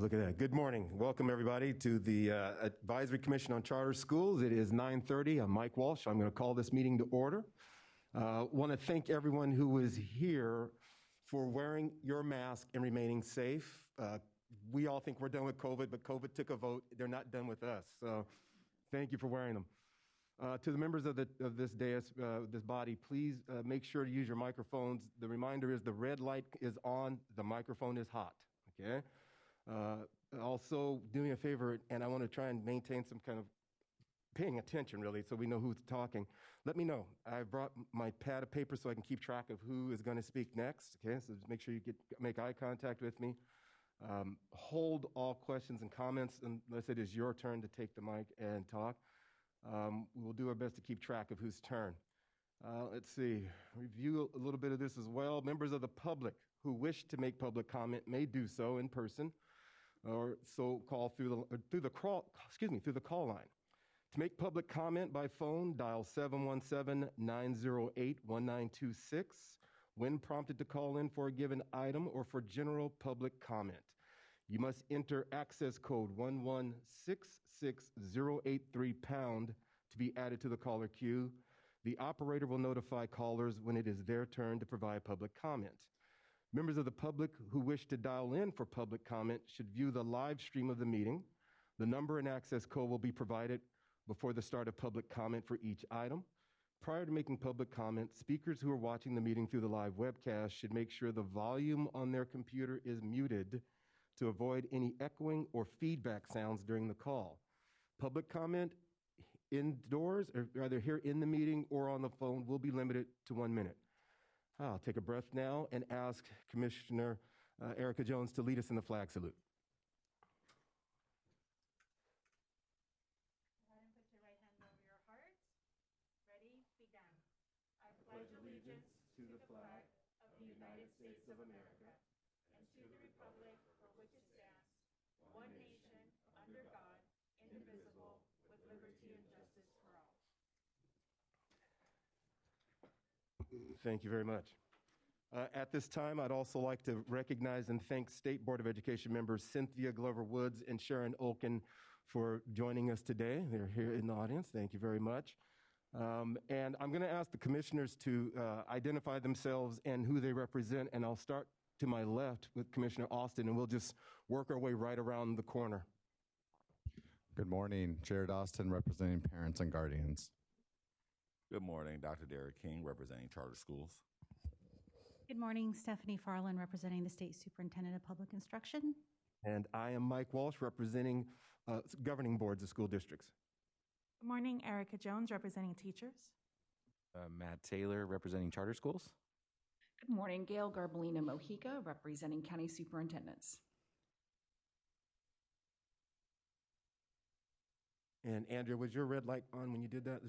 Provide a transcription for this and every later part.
look at that. Good morning. Welcome, everybody, to the Advisory Commission on Charter Schools. It is 9:30. I'm Mike Walsh. I'm going to call this meeting to order. Want to thank everyone who was here for wearing your mask and remaining safe. We all think we're done with COVID, but COVID took a vote. They're not done with us. So thank you for wearing them. To the members of this dais, this body, please make sure to use your microphones. The reminder is the red light is on, the microphone is hot, okay? Also, do me a favor, and I want to try and maintain some kind of paying attention, really, so we know who's talking. Let me know. I brought my pad of paper so I can keep track of who is going to speak next, okay? So just make sure you make eye contact with me. Hold all questions and comments unless it is your turn to take the mic and talk. We will do our best to keep track of whose turn. Let's see, review a little bit of this as well. Members of the public who wish to make public comment may do so in person or so call through the call line. To make public comment by phone, dial 717-908-1926 when prompted to call in for a given item or for general public comment. You must enter access code 1166083# to be added to the caller queue. The operator will notify callers when it is their turn to provide public comment. Members of the public who wish to dial in for public comment should view the live stream of the meeting. The number and access code will be provided before the start of public comment for each item. Prior to making public comment, speakers who are watching the meeting through the live webcast should make sure the volume on their computer is muted to avoid any echoing or feedback sounds during the call. Public comment indoors, or either here in the meeting or on the phone, will be limited to 1 minute. I'll take a breath now and ask Commissioner Erica Jones to lead us in the flag salute. Go ahead and put your right hand over your heart. Ready? Begin. I pledge allegiance to the flag of the United States of America and to the republic for which it stands, one nation, under God, indivisible, with liberty and justice for all. Thank you very much. At this time, I'd also like to recognize and thank State Board of Education members Cynthia Glover-Woods and Sharon Olken for joining us today. They're here in the audience. Thank you very much. And I'm going to ask the commissioners to identify themselves and who they represent, and I'll start to my left with Commissioner Austin, and we'll just work our way right around the corner. Good morning, Jared Austin, representing parents and guardians. Good morning, Dr. Derek King, representing charter schools. Good morning, Stephanie Farland, representing the State Superintendent of Public Instruction. And I am Mike Walsh, representing governing boards of school districts. Good morning, Erica Jones, representing teachers. Matt Taylor, representing charter schools. Good morning, Gail Garbalina Mojica, representing county superintendents. And Andrea, was your red light on when you did that?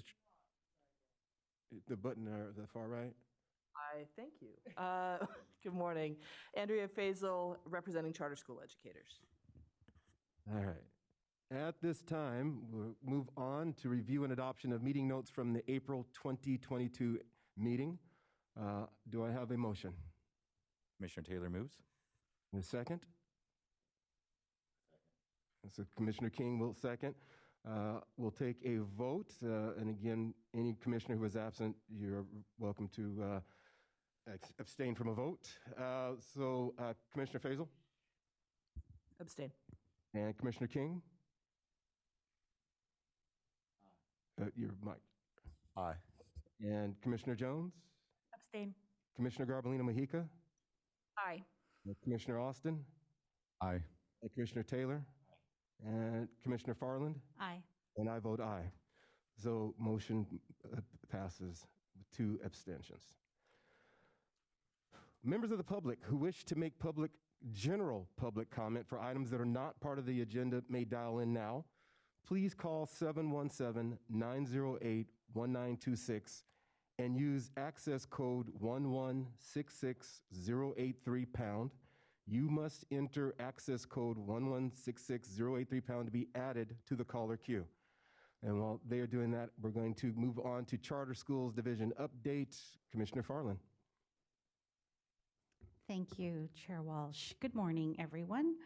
The button at the far right? Thank you. Good morning. Andrea Faisal, representing charter school educators. All right. At this time, we'll move on to review and adoption of meeting notes from the April 2022 meeting. Do I have a motion? Commissioner Taylor moves. And a second? So Commissioner King will second. We'll take a vote. And again, any commissioner who is absent, you're welcome to abstain from a vote. Commissioner Faisal? Abstain. And Commissioner King? Your mic. Aye. And Commissioner Jones? Abstain. Commissioner Garbalina Mojica? Aye. And Commissioner Austin? Aye. And Commissioner Taylor? And Commissioner Farland? Aye. And I vote aye. So motion passes with 2 abstentions. Members of the public who wish to make general public comment for items that are not part of the agenda may dial in now. Please call 717-908-1926 and use access code 1166083#. You must enter access code 1166083# to be added to the caller queue. And while they are doing that, we're going to move on to Charter Schools Division update. Commissioner Farland. Thank you, Chair Walsh. Good morning, everyone.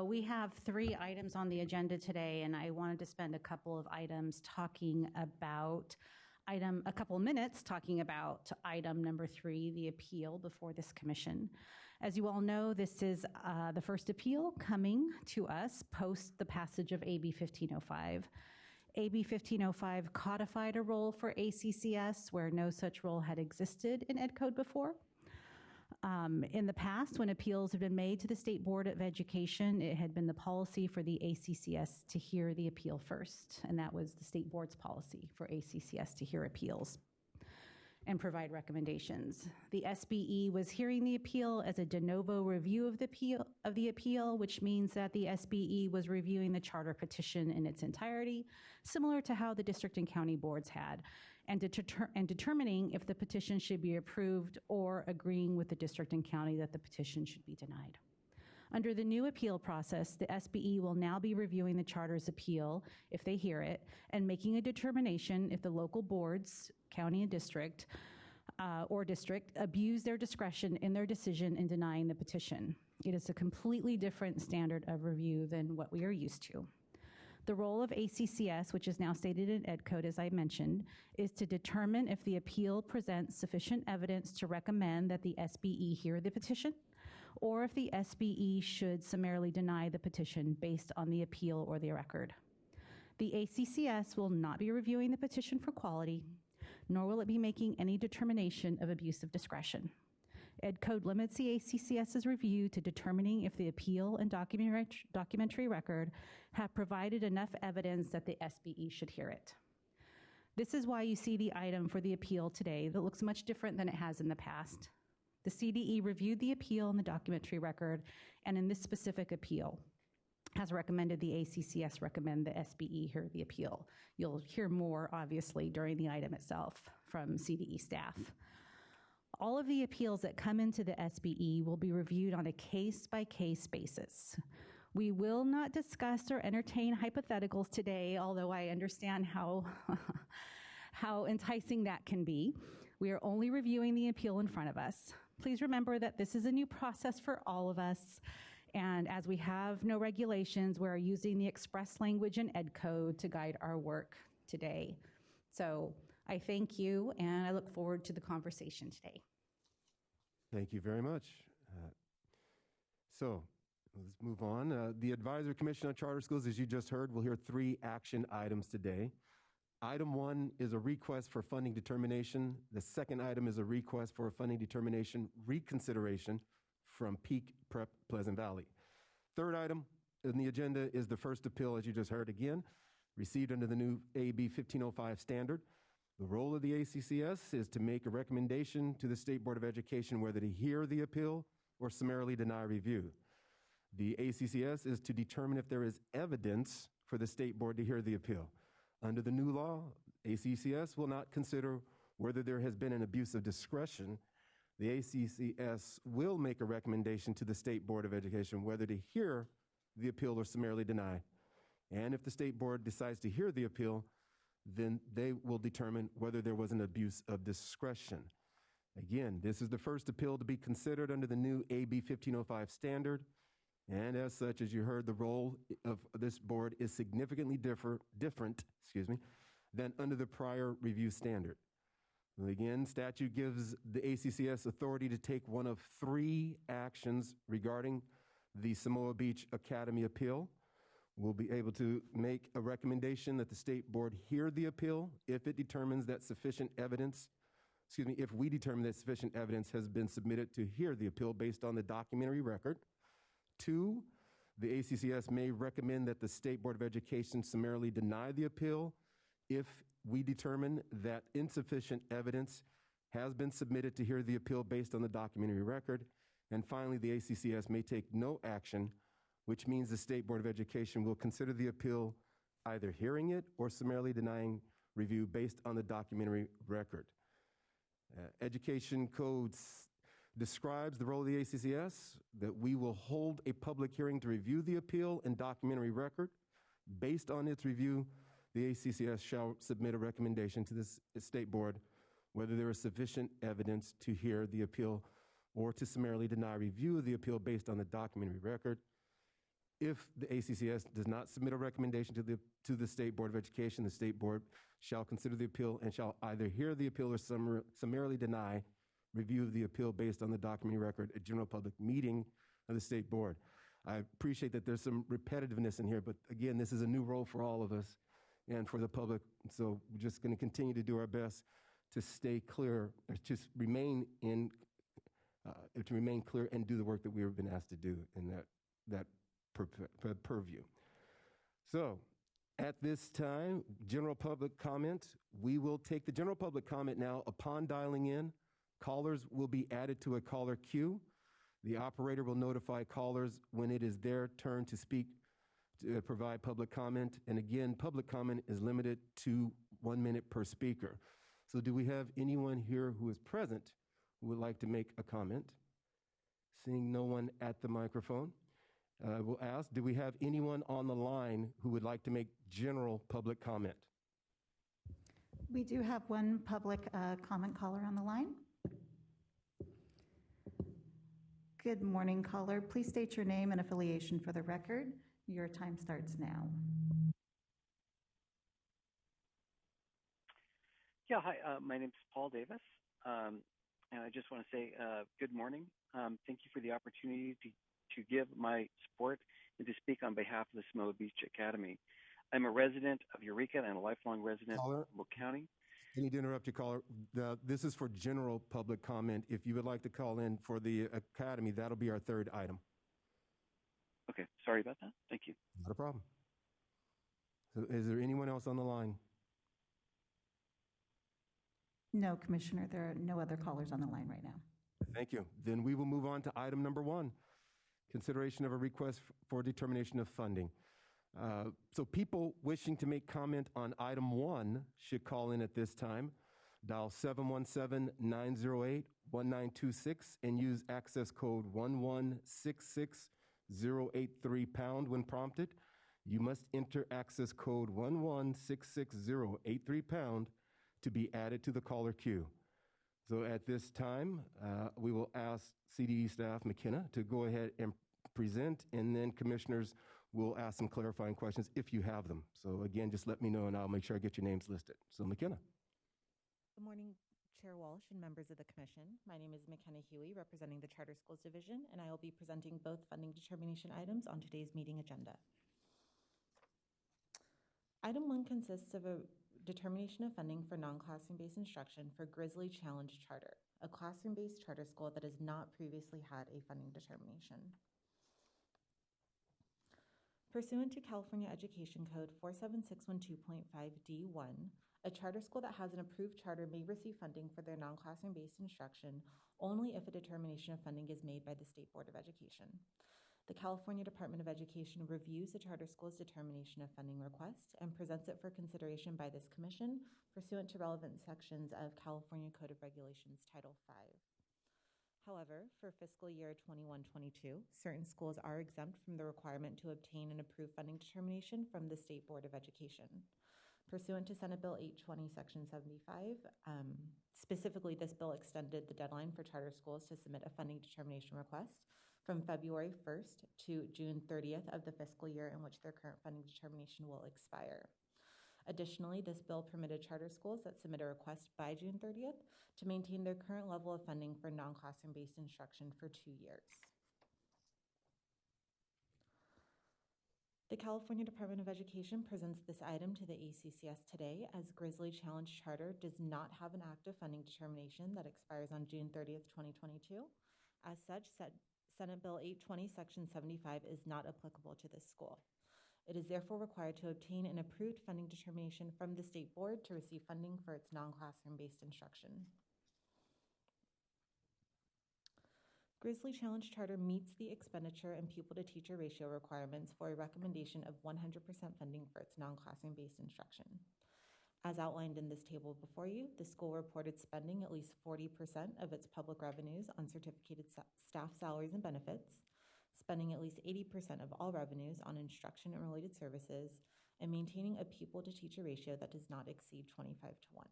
We have 3 items on the agenda today, and I wanted to spend a couple of items talking about a couple of minutes talking about item number 3, the appeal before this commission. As you all know, this is the first appeal coming to us post the passage of AB 1505. AB 1505 codified a role for ACCS where no such role had existed in Ed Code before. In the past, when appeals have been made to the State Board of Education, it had been the policy for the ACCS to hear the appeal first, and that was the State Board's policy for ACCS to hear appeals and provide recommendations. The SBE was hearing the appeal as a de novo review of the appeal, which means that the SBE was reviewing the charter petition in its entirety, similar to how the district and county boards had, and determining if the petition should be approved or agreeing with the district and county that the petition should be denied. Under the new appeal process, the SBE will now be reviewing the charter's appeal if they hear it and making a determination if the local boards, county and district, abuse their discretion in their decision in denying the petition. It is a completely different standard of review than what we are used to. The role of ACCS, which is now stated in Ed Code, as I mentioned, is to determine if the appeal presents sufficient evidence to recommend that the SBE hear the petition, or if the SBE should summarily deny the petition based on the appeal or the record. The ACCS will not be reviewing the petition for quality, nor will it be making any determination of abuse of discretion. Ed Code limits the ACCS's review to determining if the appeal and documentary record have provided enough evidence that the SBE should hear it. This is why you see the item for the appeal today that looks much different than it has in the past. The CDE reviewed the appeal and the documentary record, and in this specific appeal, has recommended the ACCS recommend the SBE hear the appeal. You'll hear more, obviously, during the item itself from CDE staff. All of the appeals that come into the SBE will be reviewed on a case-by-case basis. We will not discuss or entertain hypotheticals today, although I understand how enticing that can be. We are only reviewing the appeal in front of us. Please remember that this is a new process for all of us, and as we have no regulations, we're using the express language in Ed Code to guide our work today. So I thank you, and I look forward to the conversation today. Thank you very much. So let's move on. The Advisory Commission on Charter Schools, as you just heard, will hear 3 action items today. Item 1 is a request for funding determination. The second item is a request for a funding determination reconsideration from Peak Prep Pleasant Valley. Third item in the agenda is the first appeal, as you just heard again, received under the new AB 1505 standard. The role of the ACCS is to make a recommendation to the State Board of Education whether to hear the appeal or summarily deny review. The ACCS is to determine if there is evidence for the State Board to hear the appeal. Under the new law, ACCS will not consider whether there has been an abuse of discretion. The ACCS will make a recommendation to the State Board of Education whether to hear the appeal or summarily deny. And if the State Board decides to hear the appeal, then they will determine whether there was an abuse of discretion. Again, this is the first appeal to be considered under the new AB 1505 standard. And as such, as you heard, the role of this board is significantly different than under the prior review standard. And again, statute gives the ACCS authority to take one of 3 actions regarding the Samoa Beach Academy appeal. We'll be able to make a recommendation that the State Board hear the appeal if it determines that sufficient evidence, if we determine that sufficient evidence has been submitted to hear the appeal based on the documentary record. 2, the ACCS may recommend that the State Board of Education summarily deny the appeal if we determine that insufficient evidence has been submitted to hear the appeal based on the documentary record. And finally, the ACCS may take no action, which means the State Board of Education will consider the appeal either hearing it or summarily denying review based on the documentary record. Education Codes describes the role of the ACCS, that we will hold a public hearing to review the appeal and documentary record. Based on its review, the ACCS shall submit a recommendation to the State Board whether there is sufficient evidence to hear the appeal or to summarily deny review of the appeal based on the documentary record. If the ACCS does not submit a recommendation to the State Board of Education, the State Board shall consider the appeal and shall either hear the appeal or summarily deny review of the appeal based on the documentary record at general public meeting of the State Board. I appreciate that there's some repetitiveness in here, but again, this is a new role for all of us and for the public. So we're just going to continue to do our best to stay clear, or to remain clear and do the work that we have been asked to do in that purview. So at this time, general public comment. We will take the general public comment now. Upon dialing in, callers will be added to a caller queue. The operator will notify callers when it is their turn to speak, to provide public comment. And again, public comment is limited to 1 minute per speaker. So do we have anyone here who is present who would like to make a comment? Seeing no one at the microphone, we'll ask, do we have anyone on the line who would like to make general public comment? We do have one public comment caller on the line. Good morning, caller. Please state your name and affiliation for the record. Your time starts now. Yeah, hi. My name is Paul Davis, and I just want to say good morning. Thank you for the opportunity to give my support and to speak on behalf of the Samoa Beach Academy. I'm a resident of Eureka and a lifelong resident of Humboldt County. I need to interrupt you, caller. This is for general public comment. If you would like to call in for the Academy, that'll be our third item. Okay, sorry about that. Thank you. Not a problem. So is there anyone else on the line? No, Commissioner, there are no other callers on the line right now. Thank you. Then we will move on to item number 1, consideration of a request for determination of funding. So people wishing to make comment on item 1 should call in at this time. Dial 717-908-1926 and use access code 1166083# when prompted. You must enter access code 1166083# to be added to the caller queue. So at this time, we will ask CDE staff McKenna to go ahead and present, and then commissioners will ask some clarifying questions if you have them. So again, just let me know and I'll make sure I get your names listed. So McKenna. Good morning, Chair Walsh and members of the Commission. My name is McKenna Huey, representing the Charter Schools Division, and I will be presenting both funding determination items on today's meeting agenda. Item 1 consists of a determination of funding for non-classroom-based instruction for Grizzly Challenge Charter, a classroom-based charter school that has not previously had a funding determination. Pursuant to California Education Code 47612.5D1, a charter school that has an approved charter may receive funding for their non-classroom-based instruction only if a determination of funding is made by the State Board of Education. The California Department of Education reviews the charter school's determination of funding request and presents it for consideration by this commission pursuant to relevant sections of California Code of Regulations Title V. However, for fiscal year 21-22, certain schools are exempt from the requirement to obtain an approved funding determination from the State Board of Education. Pursuant to Senate Bill 820, Section 75, specifically, this bill extended the deadline for charter schools to submit a funding determination request from February 1st to June 30th of the fiscal year in which their current funding determination will expire. Additionally, this bill permitted charter schools that submit a request by June 30th to maintain their current level of funding for non-classroom-based instruction for 2 years. The California Department of Education presents this item to the ACCS today as Grizzly Challenge Charter does not have an active funding determination that expires on June 30th, 2022. As such, Senate Bill 820, Section 75 is not applicable to this school. It is therefore required to obtain an approved funding determination from the State Board to receive funding for its non-classroom-based instruction. Grizzly Challenge Charter meets the expenditure and pupil-to-teacher ratio requirements for a recommendation of 100% funding for its non-classroom-based instruction. As outlined in this table before you, the school reported spending at least 40% of its public revenues on certificated staff salaries and benefits, spending at least 80% of all revenues on instruction and related services, and maintaining a pupil-to-teacher ratio that does not exceed 25:1.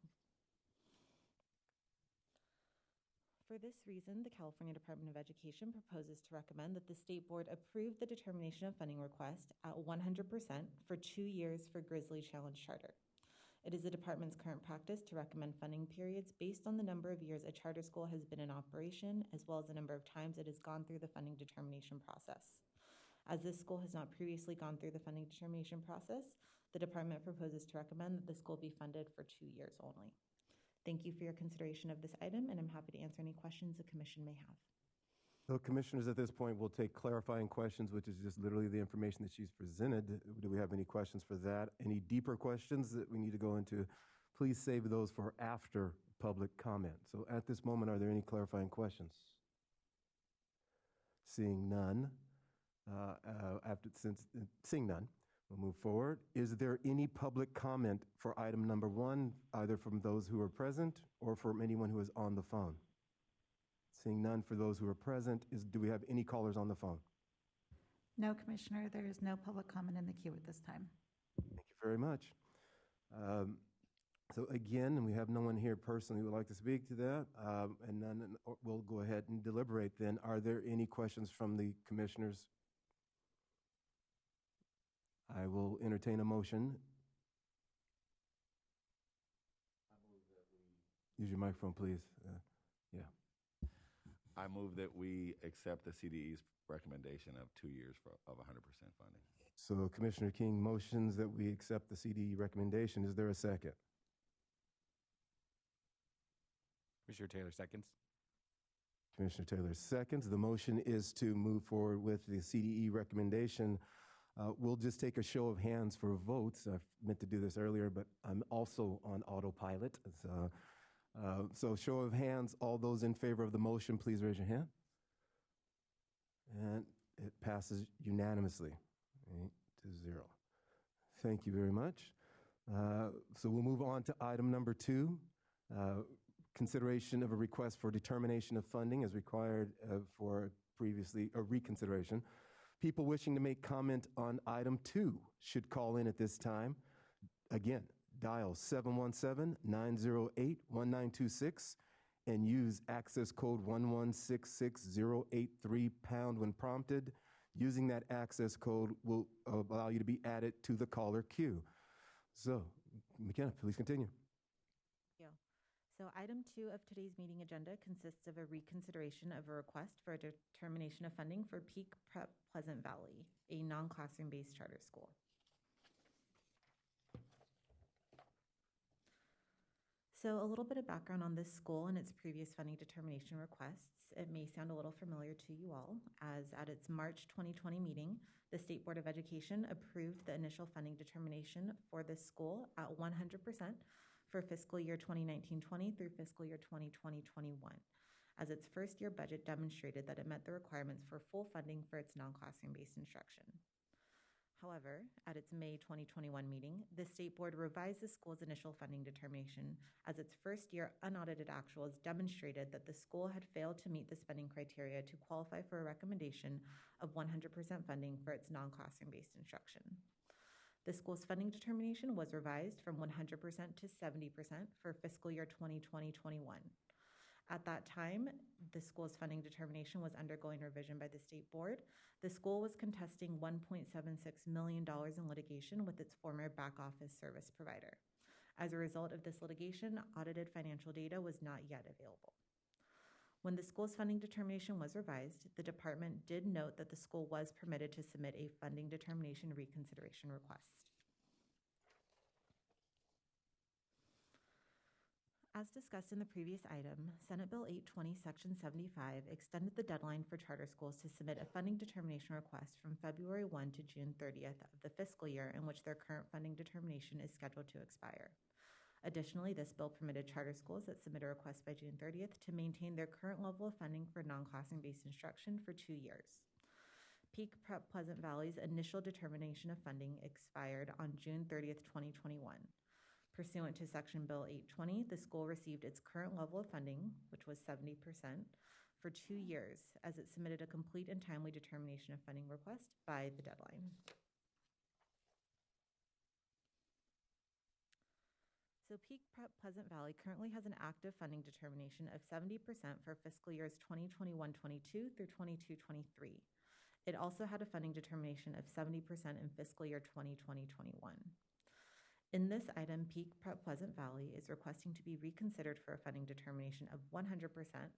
For this reason, the California Department of Education proposes to recommend that the State Board approve the determination of funding request at 100% for 2 years for Grizzly Challenge Charter. It is the department's current practice to recommend funding periods based on the number of years a charter school has been in operation, as well as the number of times it has gone through the funding determination process. As this school has not previously gone through the funding determination process, the department proposes to recommend that the school be funded for 2 years only. Thank you for your consideration of this item, and I'm happy to answer any questions the commission may have. So commissioners, at this point, we'll take clarifying questions, which is just literally the information that she's presented. Do we have any questions for that? Any deeper questions that we need to go into? Please save those for after public comment. So at this moment, are there any clarifying questions? Seeing none, seeing none, we'll move forward. Is there any public comment for item number 1, either from those who are present or from anyone who is on the phone? Seeing none for those who are present, do we have any callers on the phone? No, Commissioner, there is no public comment in the queue at this time. Thank you very much. So again, we have no one here personally who would like to speak to that, and none, we'll go ahead and deliberate then. Are there any questions from the commissioners? I will entertain a motion. Use your microphone, please. Yeah. I move that we accept the CDE's recommendation of 2 years of 100% funding. So Commissioner King motions that we accept the CDE recommendation. Is there a second? Commissioner Taylor seconds. Commissioner Taylor seconds. The motion is to move forward with the CDE recommendation. We'll just take a show of hands for votes. I meant to do this earlier, but I'm also on autopilot. So show of hands, all those in favor of the motion, please raise your hand. And it passes unanimously, 8-0. Thank you very much. So we'll move on to item number 2, consideration of a request for determination of funding as required for previously, or reconsideration. People wishing to make comment on item 2 should call in at this time. Again, dial 717-908-1926 and use access code 1166083# when prompted. Using that access code will allow you to be added to the caller queue. So, McKenna, please continue. Thank you. So item 2 of today's meeting agenda consists of a reconsideration of a request for a determination of funding for Peak Prep Pleasant Valley, a non-classroom-based charter school. So a little bit of background on this school and its previous funding determination requests. It may sound a little familiar to you all, as at its March 2020 meeting, the State Board of Education approved the initial funding determination for this school at 100% for fiscal year 2019-20 through fiscal year 2020-21, as its first year budget demonstrated that it met the requirements for full funding for its non-classroom-based instruction. However, at its May 2021 meeting, the State Board revised the school's initial funding determination as its first year unaudited actuals demonstrated that the school had failed to meet the spending criteria to qualify for a recommendation of 100% funding for its non-classroom-based instruction. The school's funding determination was revised from 100% to 70% for fiscal year 2020-21. At that time, the school's funding determination was undergoing revision by the State Board. The school was contesting $1.76 million in litigation with its former back office service provider. As a result of this litigation, audited financial data was not yet available. When the school's funding determination was revised, the department did note that the school was permitted to submit a funding determination reconsideration request. As discussed in the previous item, Senate Bill 820, Section 75 extended the deadline for charter schools to submit a funding determination request from February 1 to June 30th of the fiscal year in which their current funding determination is scheduled to expire. Additionally, this bill permitted charter schools that submit a request by June 30th to maintain their current level of funding for non-classroom-based instruction for 2 years. Peak Prep Pleasant Valley's initial determination of funding expired on June 30th, 2021. Pursuant to Section Bill 820, the school received its current level of funding, which was 70%, for 2 years, as it submitted a complete and timely determination of funding request by the deadline. So Peak Pleasant Valley currently has an active funding determination of 70% for fiscal years 2021-22 through 22-23. It also had a funding determination of 70% in fiscal year 2020-21. In this item, Peak Pleasant Valley is requesting to be reconsidered for a funding determination of 100%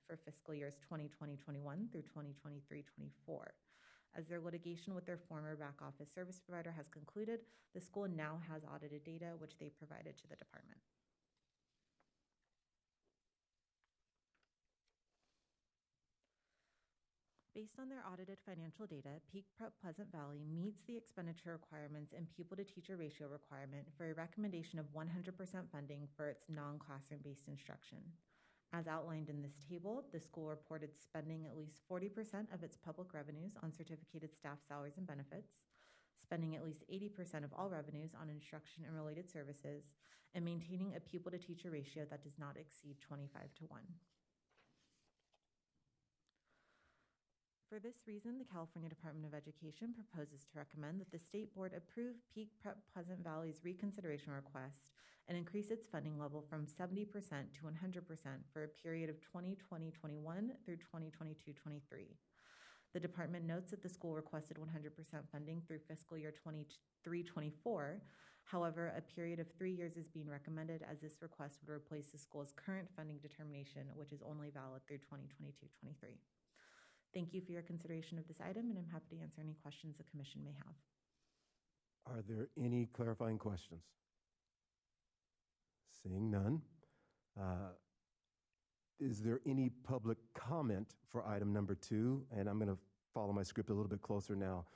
for fiscal years 2020-21 through 2023-24. As their litigation with their former back office service provider has concluded, the school now has audited data which they provided to the department. Based on their audited financial data, Peak Pleasant Valley meets the expenditure requirements and pupil-to-teacher ratio requirement for a recommendation of 100% funding for its non-classroom-based instruction. As outlined in this table, the school reported spending at least 40% of its public revenues on certificated staff salaries and benefits, spending at least 80% of all revenues on instruction and related services, and maintaining a pupil-to-teacher ratio that does not exceed 25:1. For this reason, the California Department of Education proposes to recommend that the State Board approve Peak Pleasant Valley's reconsideration request and increase its funding level from 70% to 100% for a period of 2020-21 through 2022-23. The department notes that the school requested 100% funding through fiscal year 23-24. However, a period of 3 years is being recommended as this request would replace the school's current funding determination, which is only valid through 2022-23. Thank you for your consideration of this item, and I'm happy to answer any questions the commission may have. Are there any clarifying questions? Seeing none. Is there any public comment for item number 2? And I'm going to follow my script a little bit closer now.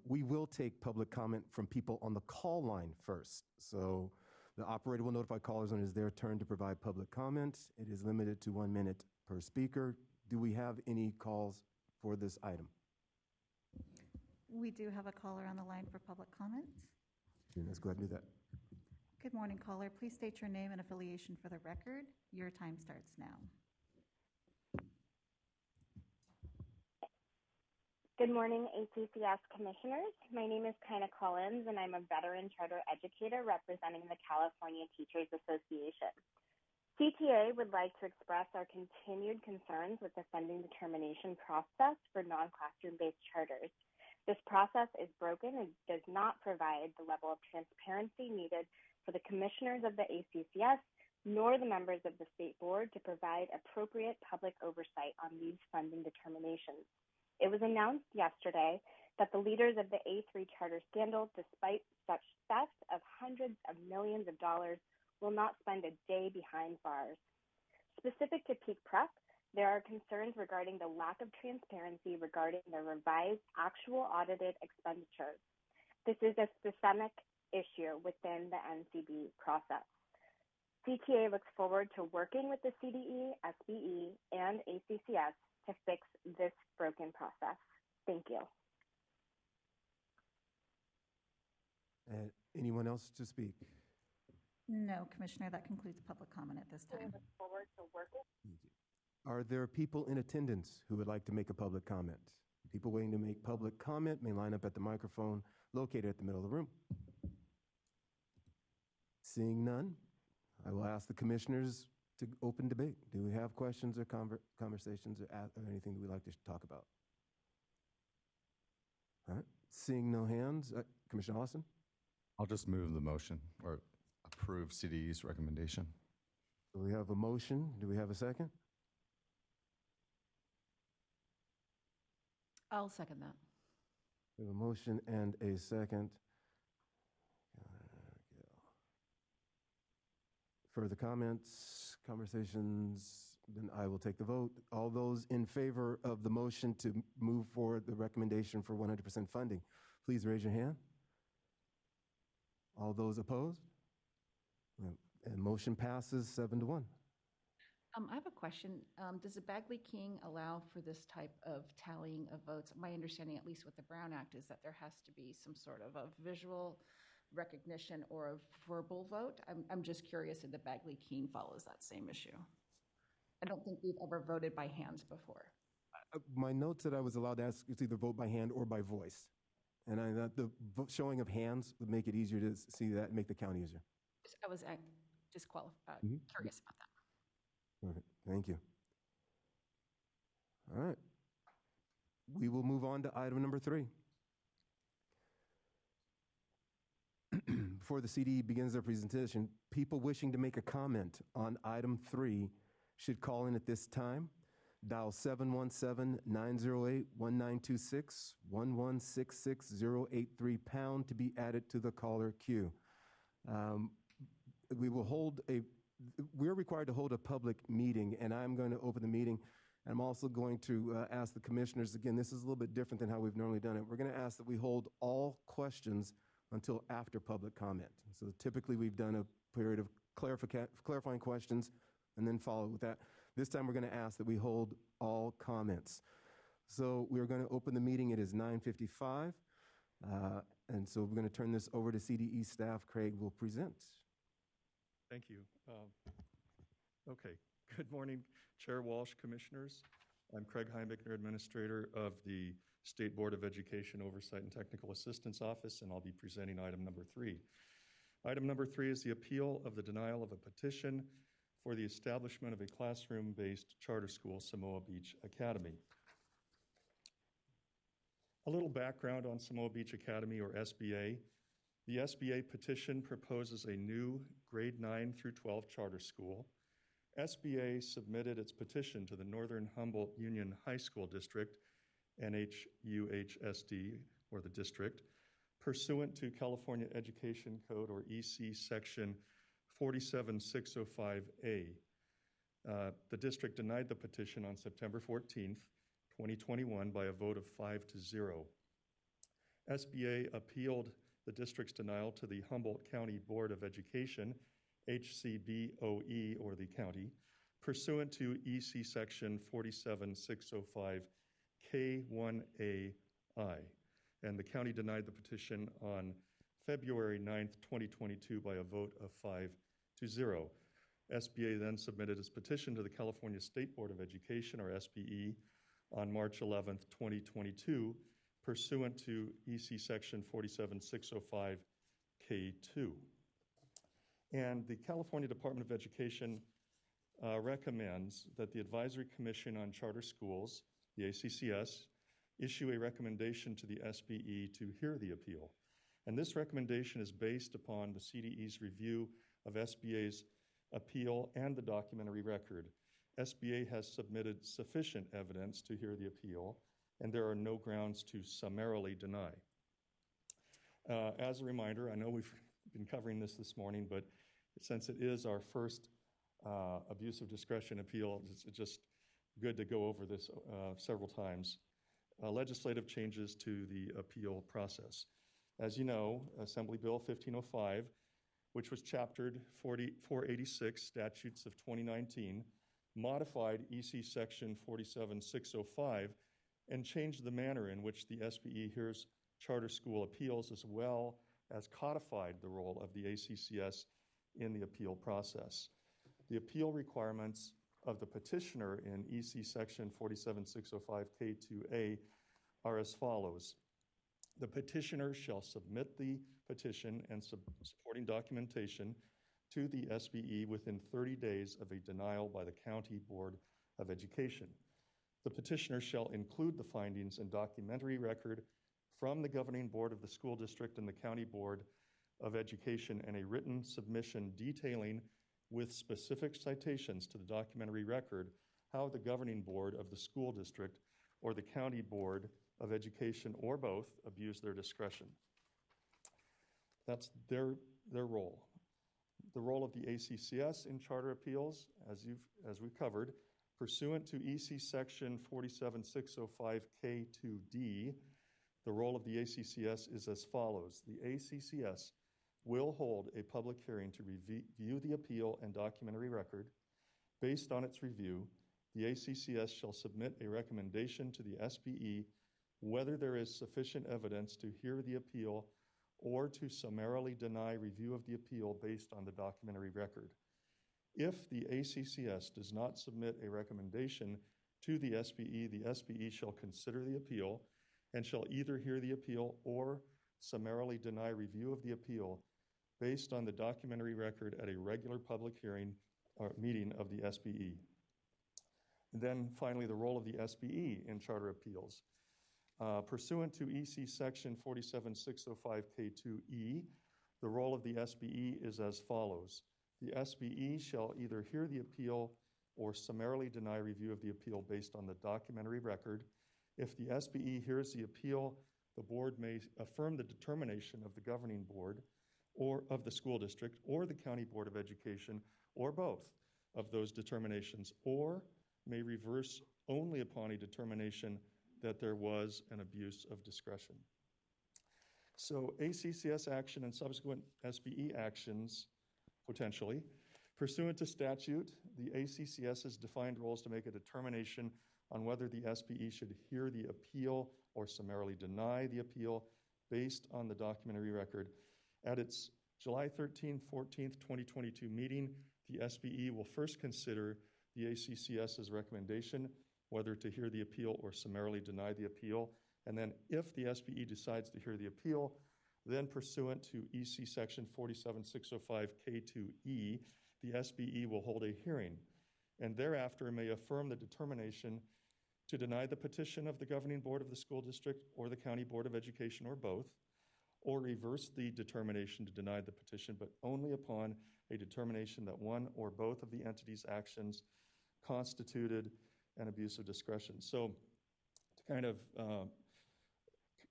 We will take public comment from people on the call line first. So the operator will notify callers when it is their turn to provide public comment. It is limited to 1 minute per speaker. Do we have any calls for this item? We do have a caller on the line for public comment. Let's go ahead and do that. Good morning, caller. Please state your name and affiliation for the record. Your time starts now. Good morning, ACCS commissioners. My name is Kyna Collins, and I'm a veteran charter educator representing the California Teachers Association. CTA would like to express our continued concerns with the funding determination process for non-classroom-based charters. This process is broken and does not provide the level of transparency needed for the commissioners of the ACCS nor the members of the State Board to provide appropriate public oversight on these funding determinations. It was announced yesterday that the leaders of the A3 charter scandal, despite such theft of hundreds of millions of dollars, will not spend a day behind bars. Specific to Peak Prep, there are concerns regarding the lack of transparency regarding the revised actual audited expenditures. This is a systemic issue within the NCB process. CTA looks forward to working with the CDE, SBE, and ACCS to fix this broken process. Thank you. And anyone else to speak? No, Commissioner, that concludes public comment at this time. I look forward to working. Are there people in attendance who would like to make a public comment? People waiting to make public comment may line up at the microphone located at the middle of the room. Seeing none, I will ask the commissioners to open debate. Do we have questions or conversations or anything that we'd like to talk about? All right. Seeing no hands, Commissioner Austin? I'll just move the motion or approve CDE's recommendation. So we have a motion. Do we have a second? I'll second that. We have a motion and a second. Further comments, conversations? Then I will take the vote. All those in favor of the motion to move forward the recommendation for 100% funding, please raise your hand. All those opposed? And motion passes 7-1. I have a question. Does the Bagley-King allow for this type of tallying of votes? My understanding, at least with the Brown Act, is that there has to be some sort of a visual recognition or a verbal vote. I'm just curious if the Bagley-King follows that same issue. I don't think we've ever voted by hand before. My note said I was allowed to ask, it's either vote by hand or by voice. And the showing of hands would make it easier to see that and make the count easier. I was just Mhm. curious about that. Perfect. Thank you. All right. We will move on to item number 3. Before the CDE begins their presentation, people wishing to make a comment on item 3 should call in at this time. Dial 717-908-1926, 1166083 # to be added to the caller queue. We're required to hold a public meeting, and I'm going to open the meeting. I'm also going to ask the commissioners, again, this is a little bit different than how we've normally done it. We're going to ask that we hold all questions until after public comment. So typically we've done a period of clarifying questions and then follow with that. This time we're going to ask that we hold all comments. So we're going to open the meeting. It is 9:55. And so we're going to turn this over to CDE staff. Craig will present. Thank you. Okay. Good morning, Chair Walsh, Commissioners. I'm Craig Heimbichner, Administrator of the State Board of Education Oversight and Technical Assistance Office, and I'll be presenting item number 3. Item number 3 is the appeal of the denial of a petition for the establishment of a classroom-based charter school, Samoa Beach Academy. A little background on Samoa Beach Academy, or SBA. The SBA petition proposes a new grade 9 through 12 charter school. SBA submitted its petition to the Northern Humboldt Union High School District, NHUHSD, or the district, pursuant to California Education Code, or EC Section 47605A. The district denied the petition on September 14th, 2021 by a vote of 5-0. SBA appealed the district's denial to the Humboldt County Board of Education, HCBOE, or the county, pursuant to EC Section 47605K1AI. And the county denied the petition on February 9th, 2022 by a vote of 5-0. SBA then submitted its petition to the California State Board of Education, or SBE, on March 11th, 2022, pursuant to EC Section 47605K2. And the California Department of Education recommends that the Advisory Commission on Charter Schools, the ACCS, issue a recommendation to the SBE to hear the appeal. And this recommendation is based upon the CDE's review of SBA's appeal and the documentary record. SBA has submitted sufficient evidence to hear the appeal, and there are no grounds to summarily deny. As a reminder, I know we've been covering this morning, but since it is our first abuse of discretion appeal, it's just good to go over this several times. Legislative changes to the appeal process. As you know, Assembly Bill 1505, which was chaptered 486 Statutes of 2019, modified EC Section 47605 and changed the manner in which the SBE hears charter school appeals, as well as codified the role of the ACCS in the appeal process. The appeal requirements of the petitioner in EC Section 47605K2A are as follows. The petitioner shall submit the petition and supporting documentation to the SBE within 30 days of a denial by the County Board of Education. The petitioner shall include the findings and documentary record from the governing board of the school district and the County Board of Education, and a written submission detailing with specific citations to the documentary record how the governing board of the school district or the County Board of Education, or both, abuse their discretion. That's their role. The role of the ACCS in charter appeals, as we've covered, pursuant to EC Section 47605K2D, the role of the ACCS is as follows. The ACCS will hold a public hearing to review the appeal and documentary record. Based on its review, the ACCS shall submit a recommendation to the SBE whether there is sufficient evidence to hear the appeal or to summarily deny review of the appeal based on the documentary record. If the ACCS does not submit a recommendation to the SBE shall consider the appeal and shall either hear the appeal or summarily deny review of the appeal based on the documentary record at a regular public hearing or meeting of the SBE. And then finally, the role of the SBE in charter appeals. Pursuant to EC Section 47605K2E, the role of the SBE is as follows. The SBE shall either hear the appeal or summarily deny review of the appeal based on the documentary record. If the SBE hears the appeal, the board may affirm the determination of the governing board or of the school district or the county board of education or both of those determinations, or may reverse only upon a determination that there was an abuse of discretion. So ACCS action and subsequent SBE actions, potentially, pursuant to statute, the ACCS has defined roles to make a determination on whether the SBE should hear the appeal or summarily deny the appeal based on the documentary record. At its July 13th, 14th, 2022 meeting, the SBE will first consider the ACCS's recommendation whether to hear the appeal or summarily deny the appeal. And then if the SBE decides to hear the appeal, then pursuant to EC Section 47605K2E, the SBE will hold a hearing and thereafter may affirm the determination to deny the petition of the governing board of the school district or the county board of education or both, or reverse the determination to deny the petition, but only upon a determination that one or both of the entity's actions constituted an abuse of discretion. So to kind of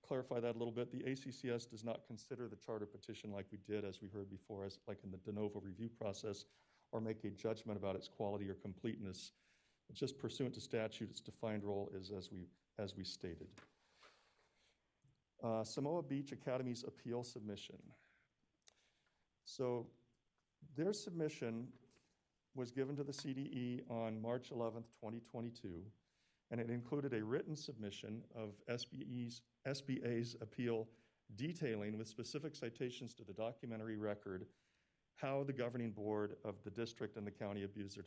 clarify that a little bit, the ACCS does not consider the charter petition like we did, as we heard before, as like in the de novo review process, or make a judgment about its quality or completeness. It's just pursuant to statute, its defined role is as we stated. Samoa Beach Academy's appeal submission. So their submission was given to the CDE on March 11th, 2022, and it included a written submission of SBA's appeal detailing with specific citations to the documentary record how the governing board of the district and the county abused their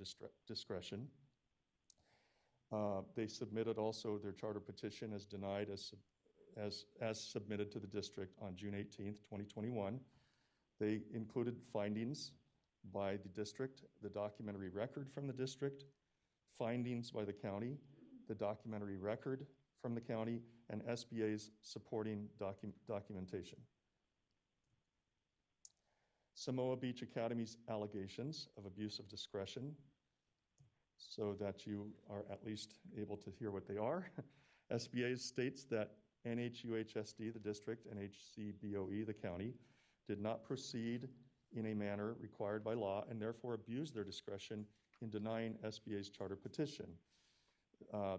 discretion. They submitted also their charter petition as denied as submitted to the district on June 18th, 2021. They included findings by the district, the documentary record from the district, findings by the county, the documentary record from the county, and SBA's supporting documentation. Samoa Beach Academy's allegations of abuse of discretion, so that you are at least able to hear what they are. SBA states that NHUHSD, the district, and HCBOE, the county, did not proceed in a manner required by law and therefore abused their discretion in denying SBA's charter petition.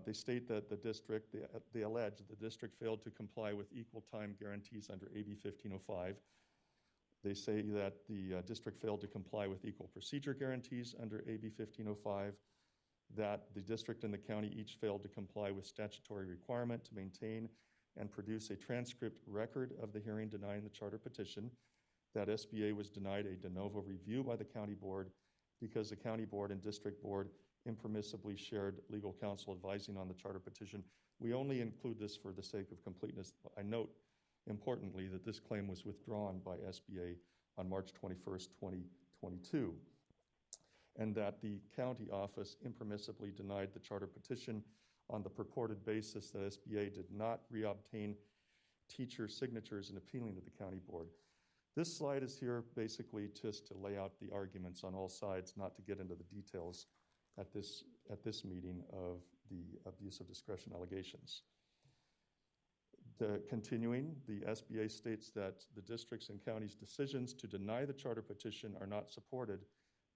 They state that the district, they allege the district failed to comply with equal time guarantees under AB 1505. They say that the district failed to comply with equal procedure guarantees under AB 1505, that the district and the county each failed to comply with statutory requirement to maintain and produce a transcript record of the hearing denying the charter petition, that SBA was denied a de novo review by the county board because the county board and district board impermissibly shared legal counsel advising on the charter petition. We only include this for the sake of completeness. I note, importantly, that this claim was withdrawn by SBA on March 21st, 2022, and that the county office impermissibly denied the charter petition on the purported basis that SBA did not reobtain teacher signatures in appealing to the county board. This slide is here basically just to lay out the arguments on all sides, not to get into the details at this meeting of the abuse of discretion allegations. Continuing, the SBA states that the districts and counties' decisions to deny the charter petition are not supported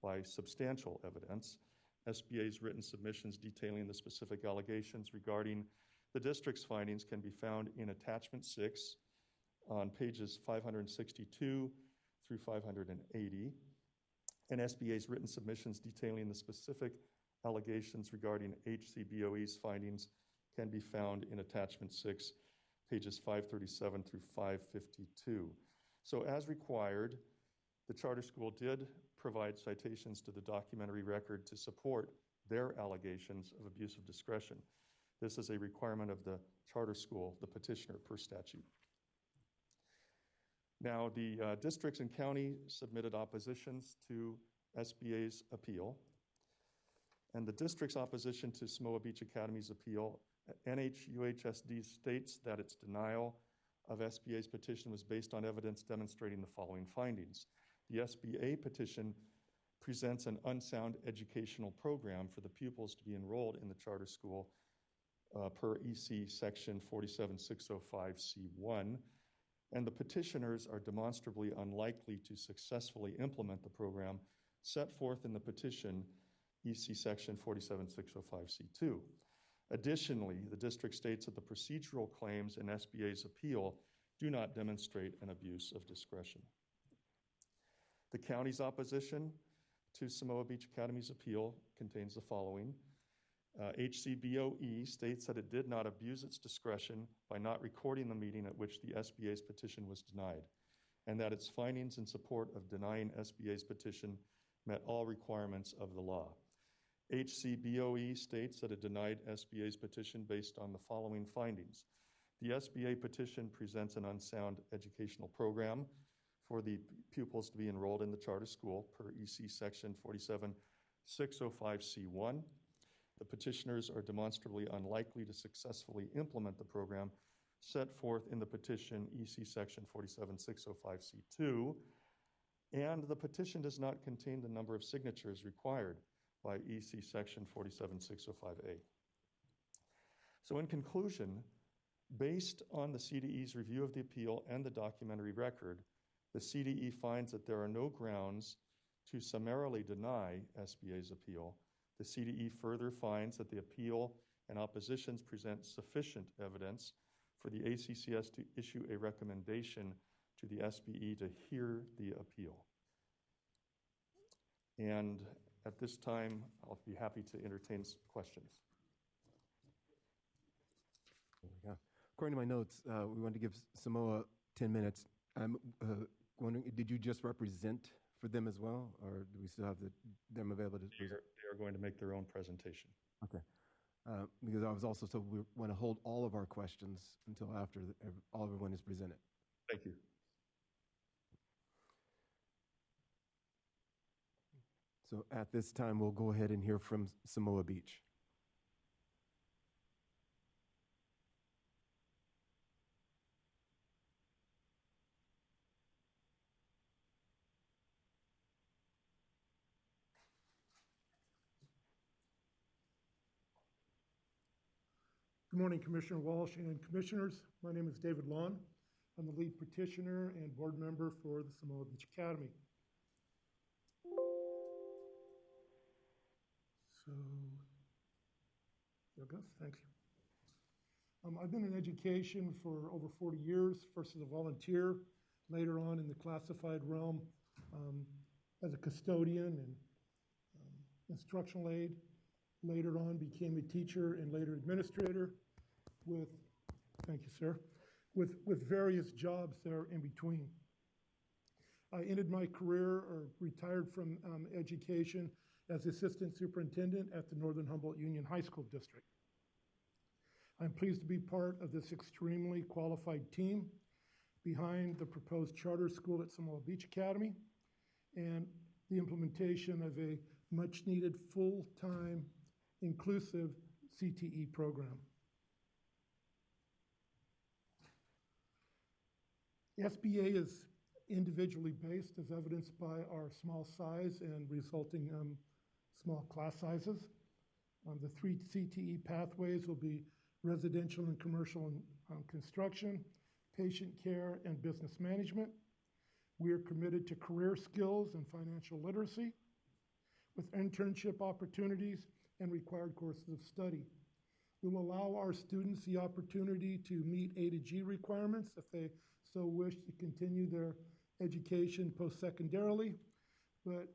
by substantial evidence. SBA's written submissions detailing the specific allegations regarding the district's findings can be found in Attachment 6 on pages 562 through 580. And SBA's written submissions detailing the specific allegations regarding HCBOE's findings can be found in Attachment 6, pages 537 through 552. So as required, the charter school did provide citations to the documentary record to support their allegations of abuse of discretion. This is a requirement of the charter school, the petitioner, per statute. Now, the districts and county submitted oppositions to SBA's appeal. And the district's opposition to Samoa Beach Academy's appeal, NHUHSD states that its denial of SBA's petition was based on evidence demonstrating the following findings. The SBA petition presents an unsound educational program for the pupils to be enrolled in the charter school per EC section 47605C1, and the petitioners are demonstrably unlikely to successfully implement the program set forth in the petition EC section 47605C2. Additionally, the district states that the procedural claims in SBA's appeal do not demonstrate an abuse of discretion. The county's opposition to Samoa Beach Academy's appeal contains the following. HCBOE states that it did not abuse its discretion by not recording the meeting at which the SBA's petition was denied, and that its findings in support of denying SBA's petition met all requirements of the law. HCBOE states that it denied SBA's petition based on the following findings. The SBA petition presents an unsound educational program for the pupils to be enrolled in the charter school per EC section 47605C1. The petitioners are demonstrably unlikely to successfully implement the program set forth in the petition EC section 47605C2, and the petition does not contain the number of signatures required by EC section 47605A. So in conclusion, based on the CDE's review of the appeal and the documentary record, the CDE finds that there are no grounds to summarily deny SBA's appeal. The CDE further finds that the appeal and oppositions present sufficient evidence for the ACCS to issue a recommendation to the SBE to hear the appeal. And at this time, I'll be happy to entertain questions. Yeah. According to my notes, we want to give Samoa 10 minutes. I'm wondering, did you just represent for them as well, or do we still have them available to present? They are going to make their own presentation. Okay. Because I was also told we want to hold all of our questions until after everyone is presented. Thank you. So at this time, we'll go ahead and hear from Samoa Beach. Good morning, Commissioner Walsh and Commissioners. My name is David Lawn. I'm the lead petitioner and board member for the Samoa Beach Academy. So, there goes. Thank you. I've been in education for over 40 years, first as a volunteer, later on in the classified realm as a custodian and instructional aide. Later on became a teacher and later administrator with, thank you, sir, with various jobs there in between. I ended my career or retired from education as Assistant Superintendent at the Northern Humboldt Union High School District. I'm pleased to be part of this extremely qualified team behind the proposed charter school at Samoa Beach Academy and the implementation of a much-needed full-time inclusive CTE program. The SBA is individually based as evidenced by our small size and resulting small class sizes. The 3 CTE pathways will be residential and commercial and construction, patient care, and business management. We are committed to career skills and financial literacy with internship opportunities and required courses of study. We will allow our students the opportunity to meet A to G requirements if they so wish to continue their education post-secondarily, but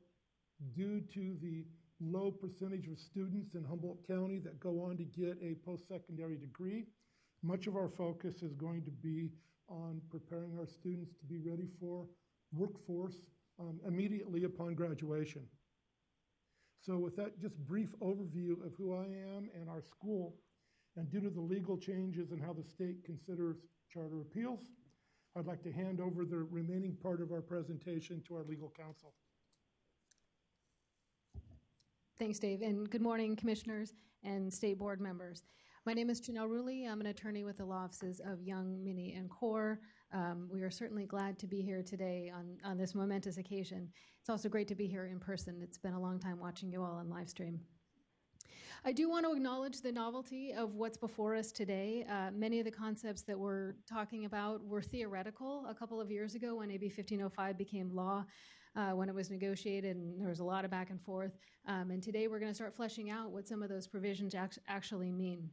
due to the low percentage of students in Humboldt County that go on to get a post-secondary degree, much of our focus is going to be on preparing our students to be ready for workforce immediately upon graduation. So with that just brief overview of who I am and our school, and due to the legal changes and how the state considers charter appeals, I'd like to hand over the remaining part of our presentation to our legal counsel. Thanks, Dave, and good morning, commissioners and state board members. My name is Janelle Rulli. I'm an attorney with the law offices of Young, Minnie, and Core. We are certainly glad to be here today on this momentous occasion. It's also great to be here in person. It's been a long time watching you all on live stream. I do want to acknowledge the novelty of what's before us today. Many of the concepts that we're talking about were theoretical a couple of years ago when AB 1505 became law, when it was negotiated, and there was a lot of back and forth. And today we're going to start fleshing out what some of those provisions actually mean.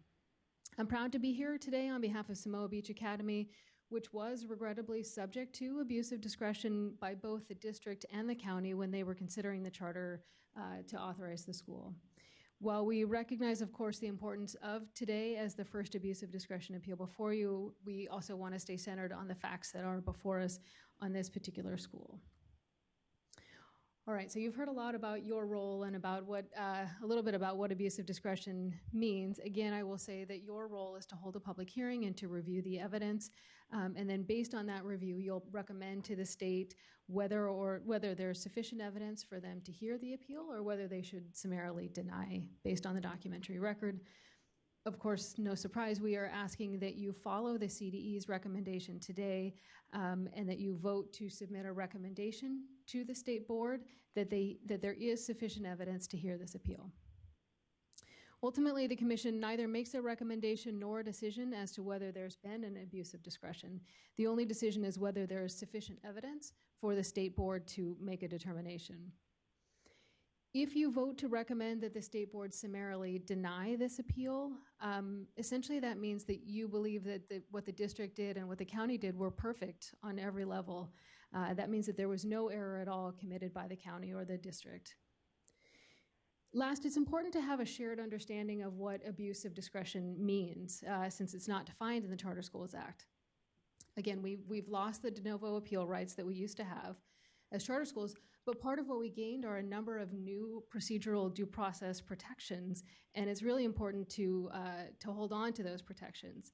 I'm proud to be here today on behalf of Samoa Beach Academy, which was regrettably subject to abuse of discretion by both the district and the county when they were considering the charter to authorize the school. While we recognize, of course, the importance of today as the first abuse of discretion appeal before you, we also want to stay centered on the facts that are before us on this particular school. All right, so you've heard a lot about your role and about what, a little bit about what abuse of discretion means. Again, I will say that your role is to hold a public hearing and to review the evidence. And then based on that review, you'll recommend to the state whether there's sufficient evidence for them to hear the appeal or whether they should summarily deny based on the documentary record. Of course, no surprise, we are asking that you follow the CDE's recommendation today and that you vote to submit a recommendation to the state board that there is sufficient evidence to hear this appeal. Ultimately, the commission neither makes a recommendation nor a decision as to whether there's been an abuse of discretion. The only decision is whether there is sufficient evidence for the state board to make a determination. If you vote to recommend that the state board summarily deny this appeal, essentially that means that you believe that what the district did and what the county did were perfect on every level. That means that there was no error at all committed by the county or the district. Last, it's important to have a shared understanding of what abuse of discretion means, since it's not defined in the Charter Schools Act. Again, we've lost the de novo appeal rights that we used to have as charter schools, but part of what we gained are a number of new procedural due process protections, and it's really important to hold on to those protections.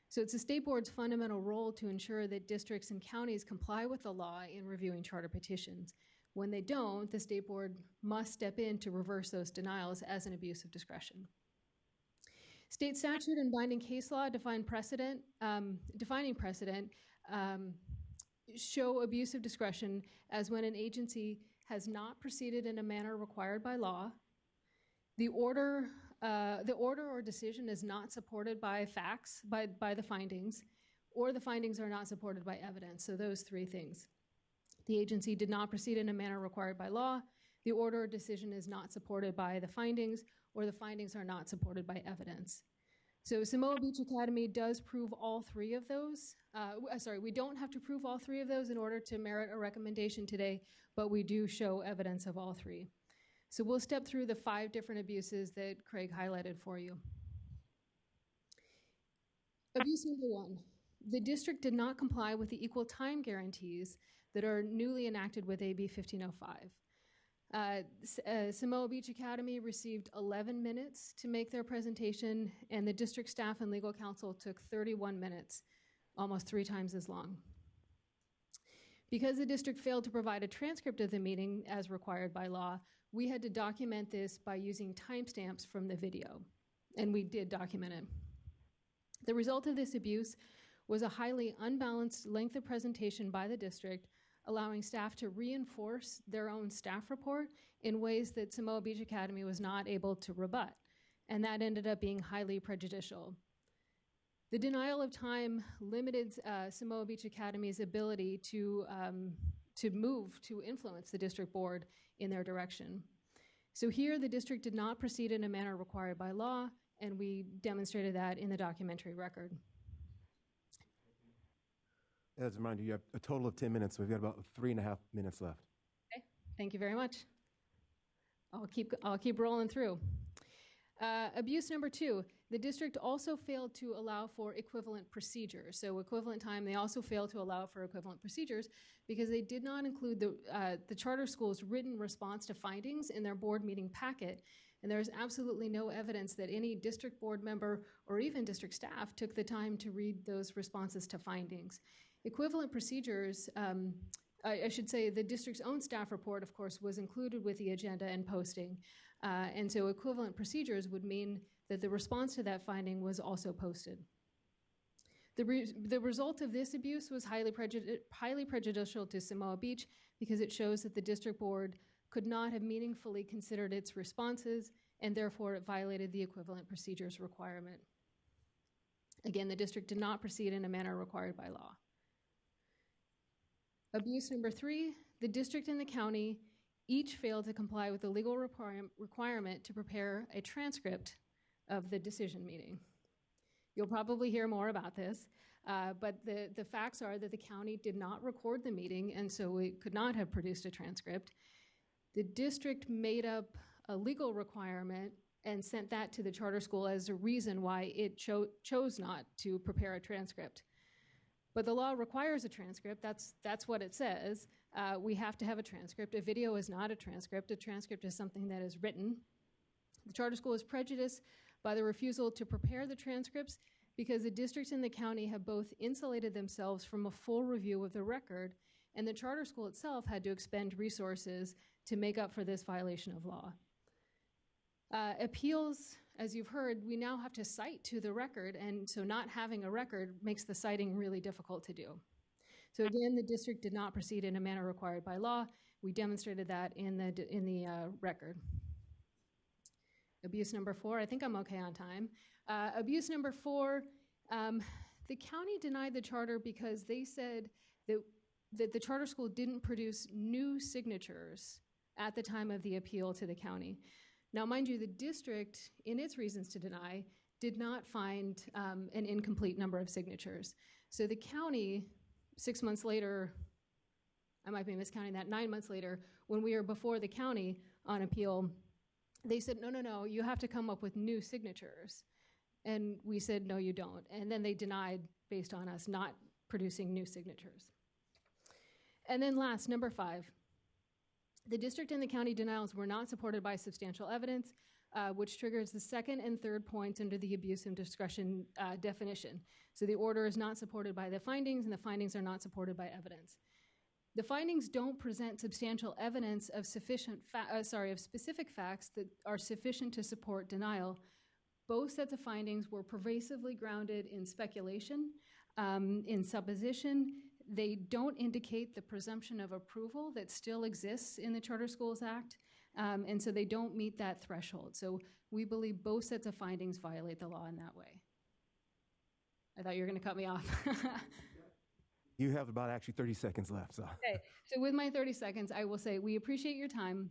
So it's the state board's fundamental role to ensure that districts and counties comply with the law in reviewing charter petitions. When they don't, the state board must step in to reverse those denials as an abuse of discretion. State statute and binding case law defining precedent show abuse of discretion as when an agency has not proceeded in a manner required by law, the order or decision is not supported by facts, by the findings, or the findings are not supported by evidence. So those three things. The agency did not proceed in a manner required by law, the order or decision is not supported by the findings, or the findings are not supported by evidence. So Samoa Beach Academy does prove all three of those. We don't have to prove all three of those in order to merit a recommendation today, but we do show evidence of all three. So we'll step through the 5 different abuses that Craig highlighted for you. Abuse number 1, the district did not comply with the equal time guarantees that are newly enacted with AB 1505. Samoa Beach Academy received 11 minutes to make their presentation, and the district staff and legal counsel took 31 minutes, almost 3 times as long. Because the district failed to provide a transcript of the meeting as required by law, we had to document this by using timestamps from the video, and we did document it. The result of this abuse was a highly unbalanced length of presentation by the district, allowing staff to reinforce their own staff report in ways that Samoa Beach Academy was not able to rebut, and that ended up being highly prejudicial. The denial of time limited Samoa Beach Academy's ability to influence the district board in their direction. So here, the district did not proceed in a manner required by law, and we demonstrated that in the documentary record. As a reminder, you have a total of 10 minutes, so we've got about 3.5 minutes left. Okay, thank you very much. I'll keep rolling through. Abuse number 2, the district also failed to allow for equivalent procedures. So equivalent time, they also failed to allow for equivalent procedures because they did not include the charter school's written response to findings in their board meeting packet. And there's absolutely no evidence that any district board member or even district staff took the time to read those responses to findings. Equivalent procedures, I should say the district's own staff report, of course, was included with the agenda and posting. And so equivalent procedures would mean that the response to that finding was also posted. The result of this abuse was highly prejudicial to Samoa Beach because it shows that the district board could not have meaningfully considered its responses, and therefore it violated the equivalent procedures requirement. Again, the district did not proceed in a manner required by law. Abuse number 3, the district and the county each failed to comply with the legal requirement to prepare a transcript of the decision meeting. You'll probably hear more about this, but the facts are that the county did not record the meeting, and so it could not have produced a transcript. The district made up a legal requirement and sent that to the charter school as a reason why it chose not to prepare a transcript. But the law requires a transcript. That's what it says. We have to have a transcript. A video is not a transcript. A transcript is something that is written. The charter school is prejudiced by the refusal to prepare the transcripts because the district and the county have both insulated themselves from a full review of the record, and the charter school itself had to expend resources to make up for this violation of law. Appeals, as you've heard, we now have to cite to the record, and so not having a record makes the citing really difficult to do. So again, the district did not proceed in a manner required by law. We demonstrated that in the record. Abuse number 4, I think I'm okay on time. Abuse number 4, the county denied the charter because they said that the charter school didn't produce new signatures at the time of the appeal to the county. Now, mind you, the district, in its reasons to deny, did not find an incomplete number of signatures. So the county, 6 months later, I might be miscounting that, 9 months later, when we were before the county on appeal, they said, no, you have to come up with new signatures. And we said, no, you don't. And then they denied based on us not producing new signatures. And then last, number 5. The district and the county denials were not supported by substantial evidence, which triggers the second and third points under the abuse of discretion definition. So the order is not supported by the findings, and the findings are not supported by evidence. The findings don't present substantial evidence of specific facts that are sufficient to support denial. Both sets of findings were pervasively grounded in speculation, in supposition. They don't indicate the presumption of approval that still exists in the Charter Schools Act, and so they don't meet that threshold. So we believe both sets of findings violate the law in that way. I thought you were going to cut me off. You have about actually 30 seconds left. So. Okay, so with my 30 seconds, I will say we appreciate your time.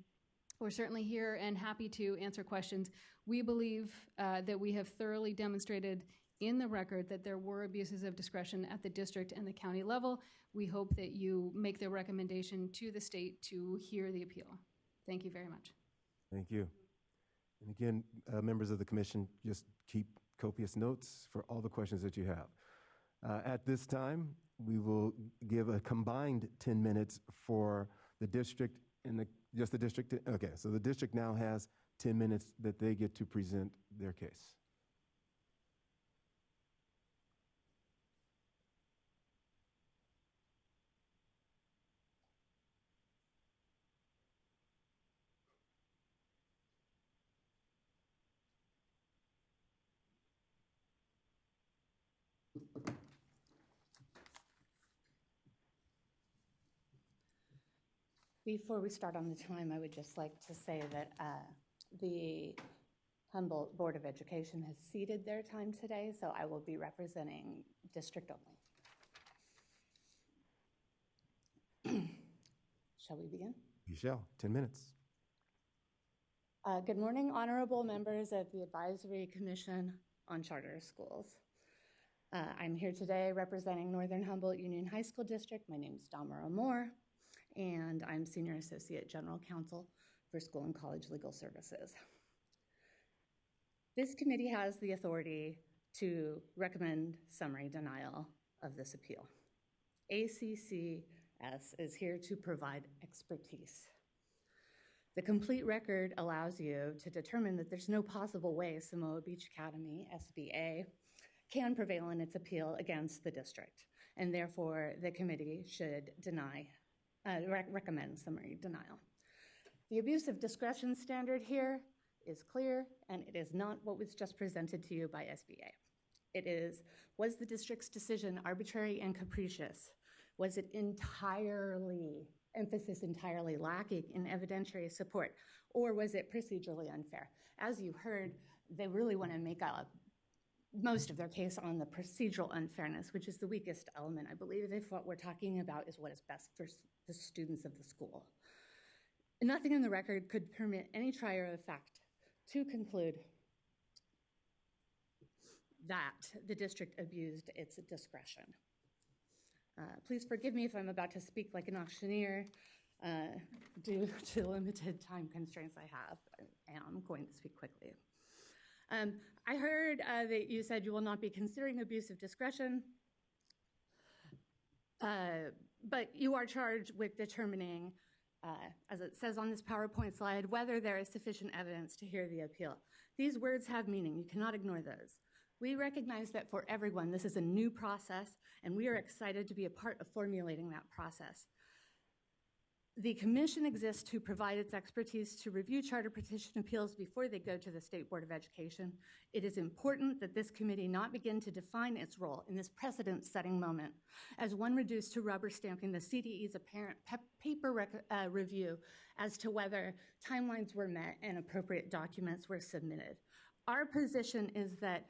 We're certainly here and happy to answer questions. We believe that we have thoroughly demonstrated in the record that there were abuses of discretion at the district and the county level. We hope that you make the recommendation to the state to hear the appeal. Thank you very much. Thank you. And again, members of the commission, just keep copious notes for all the questions that you have. At this time, we will give a combined 10 minutes for the district and just the district. Okay, so the district now has 10 minutes that they get to present their case. Before we start on the time, I would just like to say that the Humboldt Board of Education has ceded their time today, so I will be representing district only. Shall we begin? You shall. 10 minutes. Good morning, honorable members of the Advisory Commission on Charter Schools. I'm here today representing Northern Humboldt Union High School District. My name is Damara Moore, and I'm Senior Associate General Counsel for School and College Legal Services. This committee has the authority to recommend summary denial of this appeal. ACCS is here to provide expertise. The complete record allows you to determine that there's no possible way Samoa Beach Academy, SBA, can prevail in its appeal against the district. and therefore the committee should recommend summary denial. The abuse of discretion standard here is clear, and it is not what was just presented to you by SBA. It is, was the district's decision arbitrary and capricious? Was it entirely lacking in evidentiary support, or was it procedurally unfair? As you heard, they really want to make out most of their case on the procedural unfairness, which is the weakest element, I believe, if what we're talking about is what is best for the students of the school. Nothing in the record could permit any trier of fact to conclude that the district abused its discretion. Please forgive me if I'm about to speak like an auctioneer due to limited time constraints I have, and I'm going to speak quickly. I heard that you said you will not be considering abuse of discretion, but you are charged with determining, as it says on this PowerPoint slide, whether there is sufficient evidence to hear the appeal. These words have meaning. You cannot ignore those. We recognize that for everyone, this is a new process, and we are excited to be a part of formulating that process. The commission exists to provide its expertise to review charter petition appeals before they go to the State Board of Education. It is important that this committee not begin to define its role in this precedent-setting moment as one reduced to rubber stamping the CDE's apparent paper review as to whether timelines were met and appropriate documents were submitted. Our position is that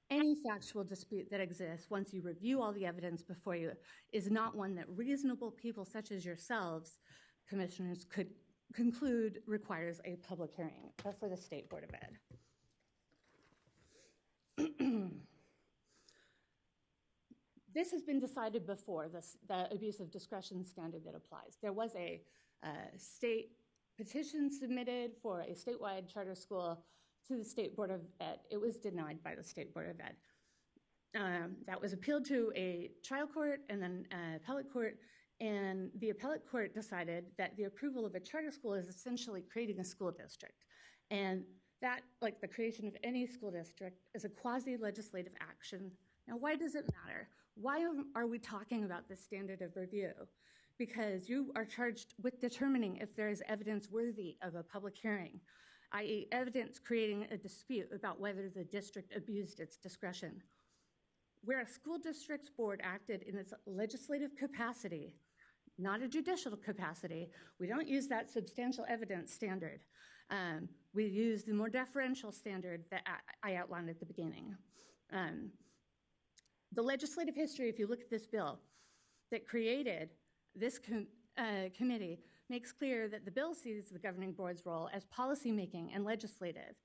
any factual dispute that exists once you review all the evidence before you is not one that reasonable people such as yourselves, commissioners, could conclude requires a public hearing for the State Board of Ed. This has been decided before, the abuse of discretion standard that applies. There was a state petition submitted for a statewide charter school to the State Board of Ed. It was denied by the State Board of Ed. That was appealed to a trial court and then appellate court, and the appellate court decided that the approval of a charter school is essentially creating a school district. And that, like the creation of any school district, is a quasi-legislative action. Now, why does it matter? Why are we talking about this standard of review? Because you are charged with determining if there is evidence worthy of a public hearing, i.e. evidence creating a dispute about whether the district abused its discretion. Where a school district's board acted in its legislative capacity, not a judicial capacity, we don't use that substantial evidence standard. We use the more deferential standard that I outlined at the beginning. The legislative history, if you look at this bill, that created this committee makes clear that the bill sees the governing board's role as policymaking and legislative,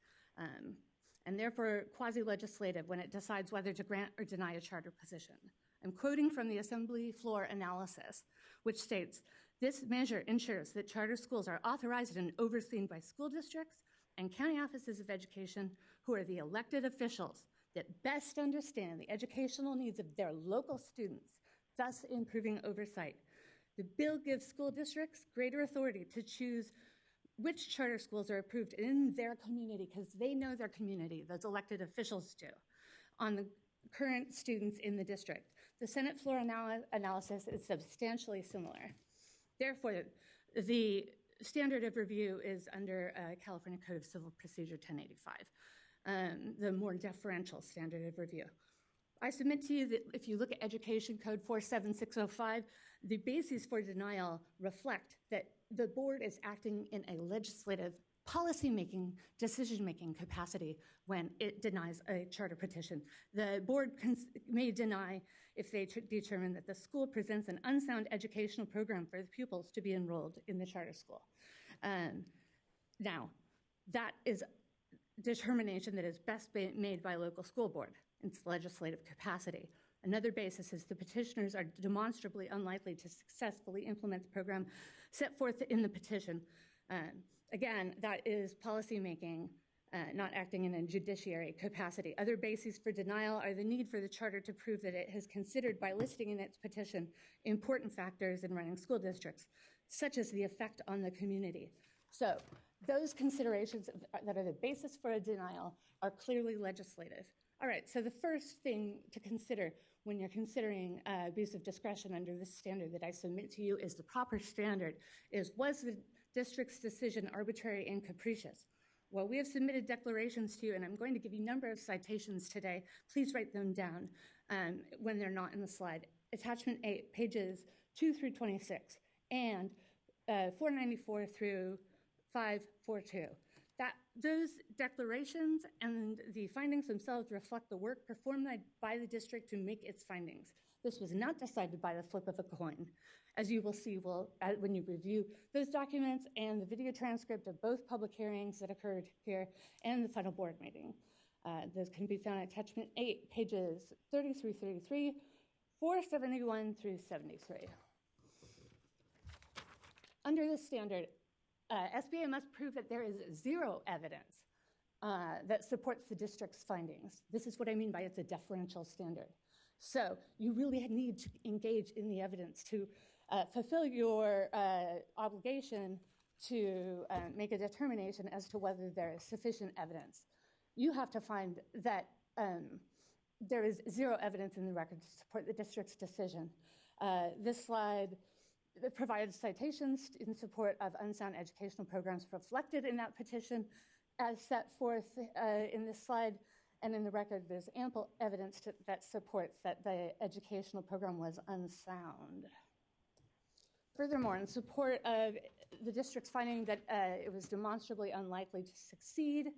and therefore quasi-legislative when it decides whether to grant or deny a charter position. I'm quoting from the Assembly floor analysis, which states, this measure ensures that charter schools are authorized and overseen by school districts and county offices of education who are the elected officials that best understand the educational needs of their local students, thus improving oversight. The bill gives school districts greater authority to choose which charter schools are approved in their community because they know their community, those elected officials do, on the current students in the district. The Senate floor analysis is substantially similar. Therefore, the standard of review is under California Code of Civil Procedure 1085, the more deferential standard of review. I submit to you that if you look at Education Code 47605, the bases for denial reflect that the board is acting in a legislative, policy-making, decision-making capacity when it denies a charter petition. The board may deny if they determine that the school presents an unsound educational program for the pupils to be enrolled in the charter school. Now, that is determination that is best made by a local school board in its legislative capacity. Another basis is the petitioners are demonstrably unlikely to successfully implement the program set forth in the petition. Again, that is policymaking, not acting in a judiciary capacity. Other bases for denial are the need for the charter to prove that it has considered by listing in its petition important factors in running school districts, such as the effect on the community. So those considerations that are the basis for a denial are clearly legislative. All right, so the first thing to consider when you're considering abuse of discretion under this standard that I submit to you is the proper standard, was the district's decision arbitrary and capricious? Well, we have submitted declarations to you, and I'm going to give you a number of citations today. Please write them down when they're not in the slide. Attachment 8, pages 2 through 26, and 494 through 542. Those declarations and the findings themselves reflect the work performed by the district to make its findings. This was not decided by the flip of a coin, as you will see when you review those documents and the video transcript of both public hearings that occurred here and the final board meeting. Those can be found at attachment 8, pages 30 through 33, 471 through 73. Under this standard, SBA must prove that there is zero evidence that supports the district's findings. This is what I mean by it's a deferential standard. So you really need to engage in the evidence to fulfill your obligation to make a determination as to whether there is sufficient evidence. You have to find that there is zero evidence in the record to support the district's decision. This slide provides citations in support of unsound educational programs reflected in that petition as set forth in this slide. And in the record, there's ample evidence that supports that the educational program was unsound. Furthermore, in support of the district's finding that it was demonstrably unlikely to succeed,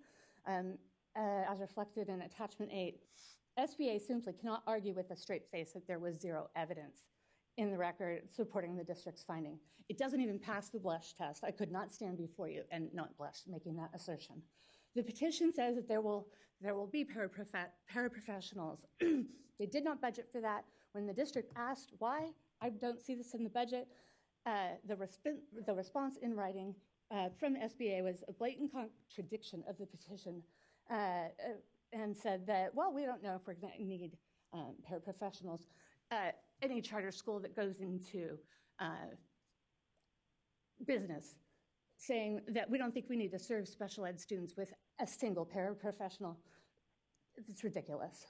as reflected in attachment 8, SBA simply cannot argue with a straight face that there was zero evidence in the record supporting the district's finding. It doesn't even pass the blush test. I could not stand before you and not blush making that assertion. The petition says that there will be paraprofessionals. They did not budget for that. When the district asked why, I don't see this in the budget, the response in writing from SBA was a blatant contradiction of the petition and said that, well, we don't know if we're going to need paraprofessionals. Any charter school that goes into business saying that we don't think we need to serve special ed students with a single paraprofessional, it's ridiculous.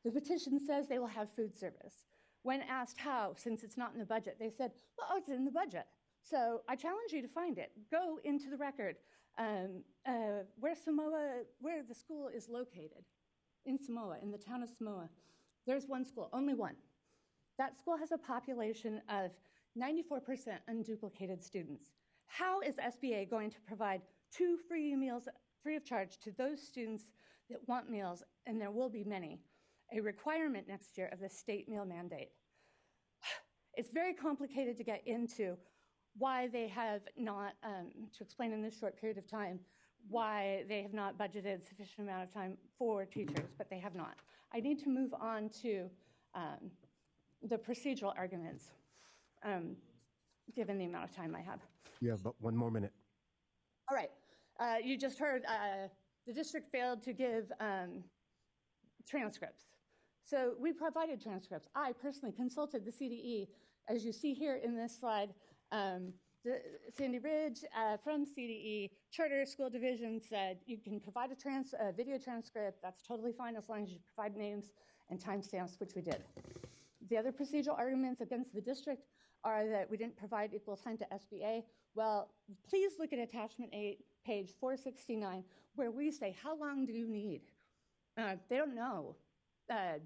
The petition says they will have food service. When asked how, since it's not in the budget, they said, well, it's in the budget. So I challenge you to find it. Go into the record where the school is located, in Samoa, in the town of Samoa. There's one school, only one. That school has a population of 94% unduplicated students. How is SBA going to provide 2 free meals free of charge to those students that want meals, and there will be many, a requirement next year of the state meal mandate? It's very complicated to get into why they have not, to explain in this short period of time, why they have not budgeted sufficient amount of time for teachers, but they have not. I need to move on to the procedural arguments, given the amount of time I have. You have but 1 more minute. All right. You just heard the district failed to give transcripts. So we provided transcripts. I personally consulted the CDE. As you see here in this slide, Sandy Ridge from CDE Charter School Division said you can provide a video transcript. That's totally fine as long as you provide names and timestamps, which we did. The other procedural arguments against the district are that we didn't provide equal time to SBA. Well, please look at attachment 8, page 469, where we say, how long do you need? They don't know.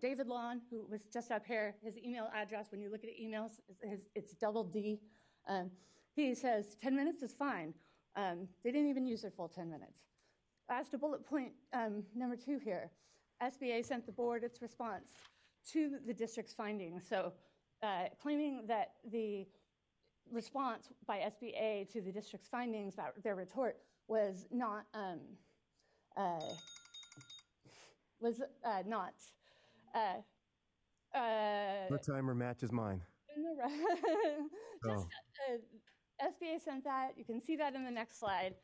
David Lawn, who was just up here, his email address, when you look at emails, it's double D. He says 10 minutes is fine. They didn't even use their full 10 minutes. As to bullet point number 2 here, SBA sent the board its response to the district's findings. So claiming that the response by SBA to the district's findings, their retort, was not Your timer matches mine. Just, SBA sent that. You can see that in the next slide.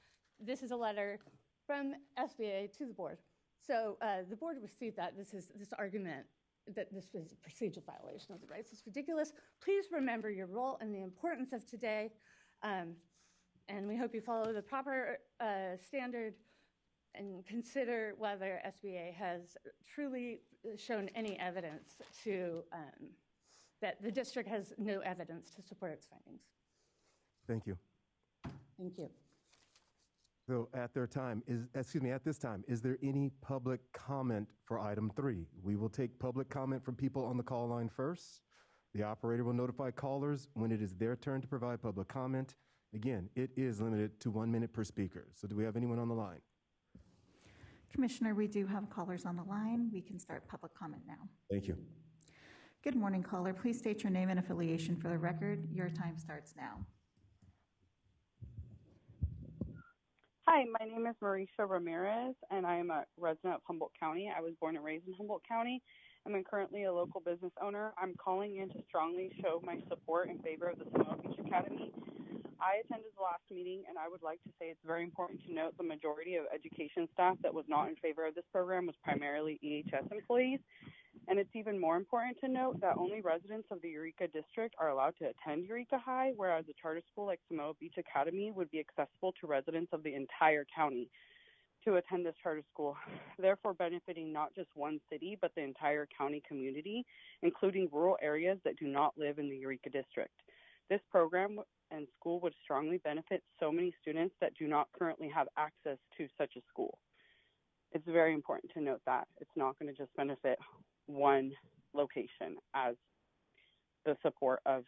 This is a letter from SBA to the board. So the board received that. This argument that this was a procedural violation of the rights is ridiculous. Please remember your role and the importance of today. And we hope you follow the proper standard and consider whether SBA has truly shown any evidence to, that the district has no evidence to support its findings. Thank you. Thank you. So at this time, is there any public comment for item 3? We will take public comment from people on the call line first. The operator will notify callers when it is their turn to provide public comment. Again, it is limited to 1 minute per speaker. So do we have anyone on the line? Commissioner, we do have callers on the line. We can start public comment now. Thank you. Good morning, caller. Please state your name and affiliation for the record. Your time starts now. Hi, my name is Marisha Ramirez, and I am a resident of Humboldt County. I was born and raised in Humboldt County. I'm currently a local business owner. I'm calling in to strongly show my support in favor of the Samoa Beach Academy. I attended the last meeting, and I would like to say it's very important to note the majority of education staff that was not in favor of this program was primarily EHS employees. And it's even more important to note that only residents of the Eureka District are allowed to attend Eureka High, whereas a charter school like Samoa Beach Academy would be accessible to residents of the entire county to attend this charter school, therefore benefiting not just one city, but the entire county community, including rural areas that do not live in the Eureka District. This program and school would strongly benefit so many students that do not currently have access to such a school. It's very important to note that it's not going to just benefit one location, as the support of,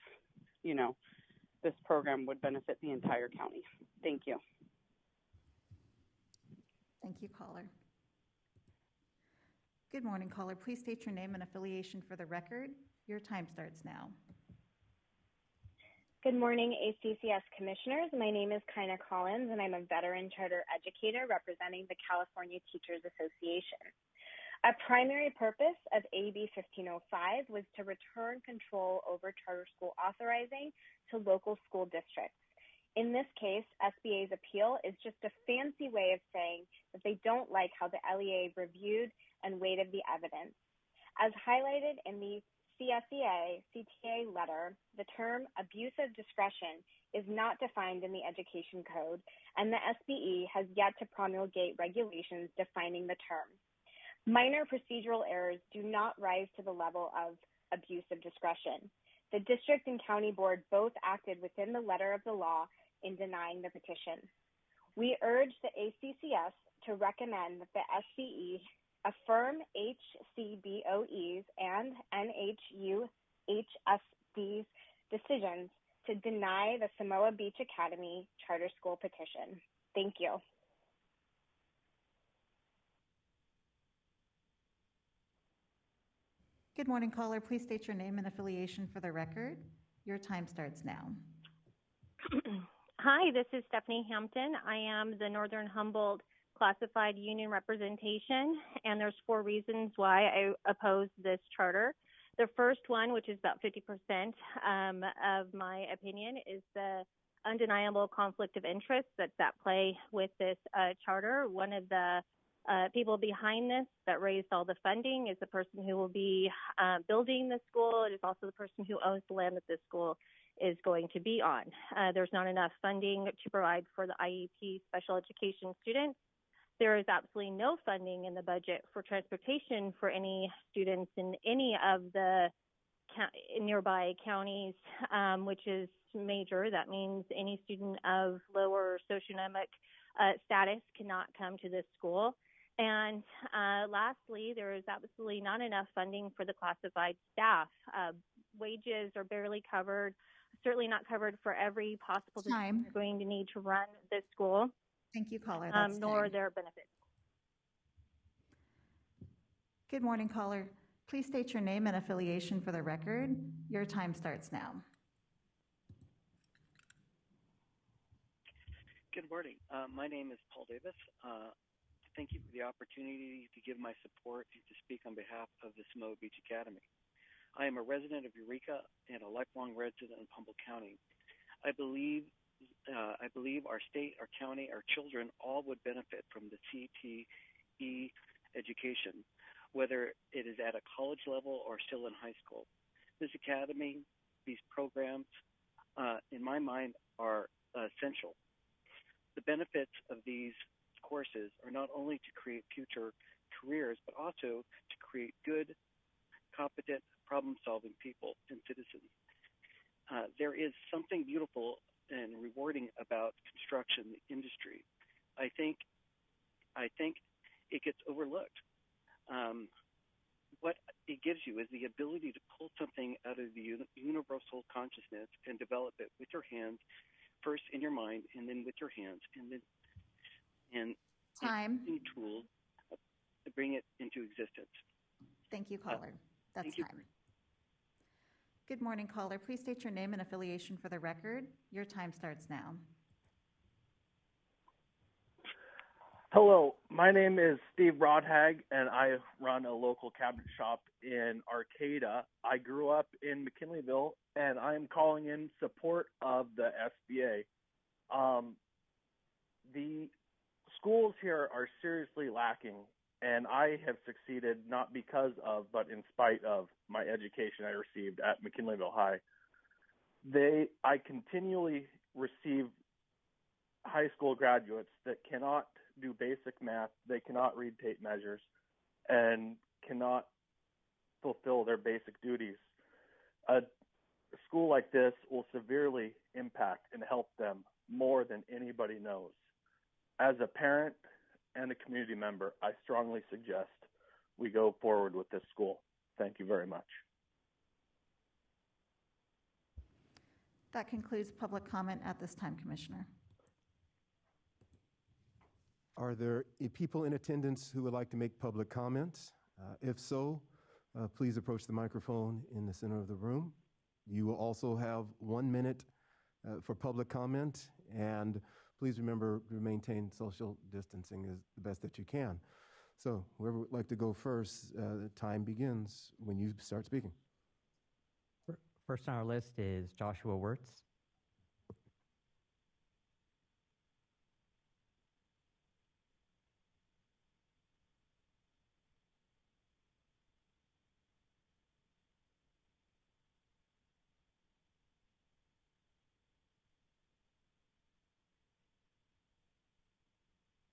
this program would benefit the entire county. Thank you. Thank you, caller. Good morning, caller. Please state your name and affiliation for the record. Your time starts now. Good morning, ACCS commissioners. My name is Kina Collins, and I'm a veteran charter educator representing the California Teachers Association. A primary purpose of AB 1505 was to return control over charter school authorizing to local school districts. In this case, SBA's appeal is just a fancy way of saying that they don't like how the LEA reviewed and weighted the evidence. As highlighted in the CTA letter, the term abuse of discretion is not defined in the Education Code, and the SBE has yet to promulgate regulations defining the term. Minor procedural errors do not rise to the level of abuse of discretion. The district and county board both acted within the letter of the law in denying the petition. We urge the ACCS to recommend that the SBE affirm HCBOE's and NHUHSD's decisions to deny the Samoa Beach Academy charter school petition. Thank you. Good morning, caller. Please state your name and affiliation for the record. Your time starts now. Hi, this is Stephanie Hampton. I am the Northern Humboldt Classified Union Representation, and there's 4 reasons why I oppose this charter. The first one, which is about 50% of my opinion, is the undeniable conflict of interest that's at play with this charter. One of the people behind this that raised all the funding is the person who will be building the school. It is also the person who owns the land that this school is going to be on. There's not enough funding to provide for the IEP special education students. There is absolutely no funding in the budget for transportation for any students in any of the nearby counties, which is major. That means any student of lower socioeconomic status cannot come to this school. And lastly, there is absolutely not enough funding for the classified staff. Wages are barely covered, certainly not covered for every possible position you're going to need to run this school. Thank you, caller. Nor their benefits. Good morning, caller. Please state your name and affiliation for the record. Your time starts now. Good morning. My name is Paul Davis. Thank you for the opportunity to give my support and to speak on behalf of the Samoa Beach Academy. I am a resident of Eureka and a lifelong resident of Humboldt County. I believe our state, our county, our children all would benefit from the CTE education, whether it is at a college level or still in high school. This academy, these programs, in my mind, are essential. The benefits of these courses are not only to create future careers, but also to create good, competent, problem-solving people and citizens. There is something beautiful and rewarding about construction industry. I think it gets overlooked. What it gives you is the ability to pull something out of the universal consciousness and develop it with your hands, first in your mind, and then with your hands, and Time. using tools to bring it into existence. Thank you, caller. That's thank you. time. Good morning, caller. Please state your name and affiliation for the record. Your time starts now. Hello, my name is Steve Rodhag, and I run a local cabinet shop in Arcata. I grew up in McKinleyville, and I am calling in support of the SBA. The schools here are seriously lacking, and I have succeeded not because of, but in spite of my education I received at McKinleyville High. I continually receive high school graduates that cannot do basic math, they cannot read tape measures, and cannot fulfill their basic duties. A school like this will severely impact and help them more than anybody knows. As a parent and a community member, I strongly suggest we go forward with this school. Thank you very much. That concludes public comment at this time, Commissioner. Are there people in attendance who would like to make public comments? If so, please approach the microphone in the center of the room. You will also have 1 minute for public comment, and please remember to maintain social distancing as the best that you can. So whoever would like to go first, the time begins when you start speaking. First on our list is Joshua Wirtz.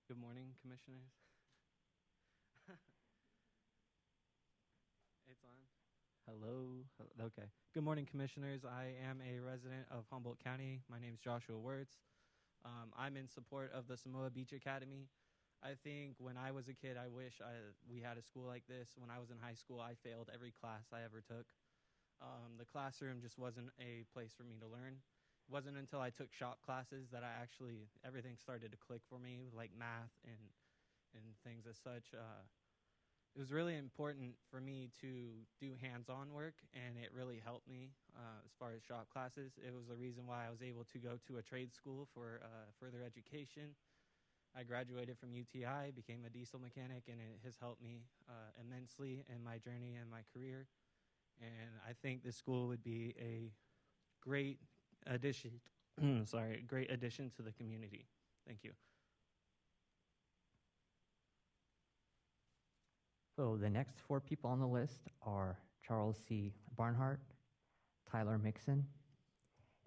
Good morning, Commissioners. It's on. Hello. Okay. Good morning, Commissioners. I am a resident of Humboldt County. My name is Joshua Wirtz. I'm in support of the Samoa Beach Academy. I think when I was a kid, I wish we had a school like this. When I was in high school, I failed every class I ever took. The classroom just wasn't a place for me to learn. It wasn't until I took shop classes that everything started to click for me, like math and things as such. It was really important for me to do hands-on work, and it really helped me as far as shop classes. It was the reason why I was able to go to a trade school for further education. I graduated from UTI, became a diesel mechanic, and it has helped me immensely in my journey and my career. And I think this school would be a great addition, great addition to the community. Thank you. So the next 4 people on the list are Charles C. Barnhart, Tyler Mixon,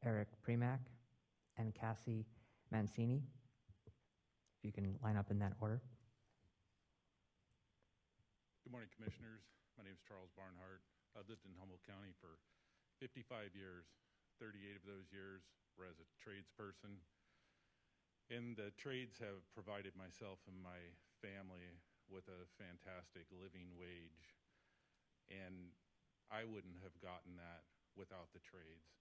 Eric Premack, and Cassie Mancini. If you can line up in that order. Good morning, Commissioners. My name is Charles Barnhart. I've lived in Humboldt County for 55 years. 38 of those years were as a tradesperson. And the trades have provided myself and my family with a fantastic living wage. And I wouldn't have gotten that without the trades.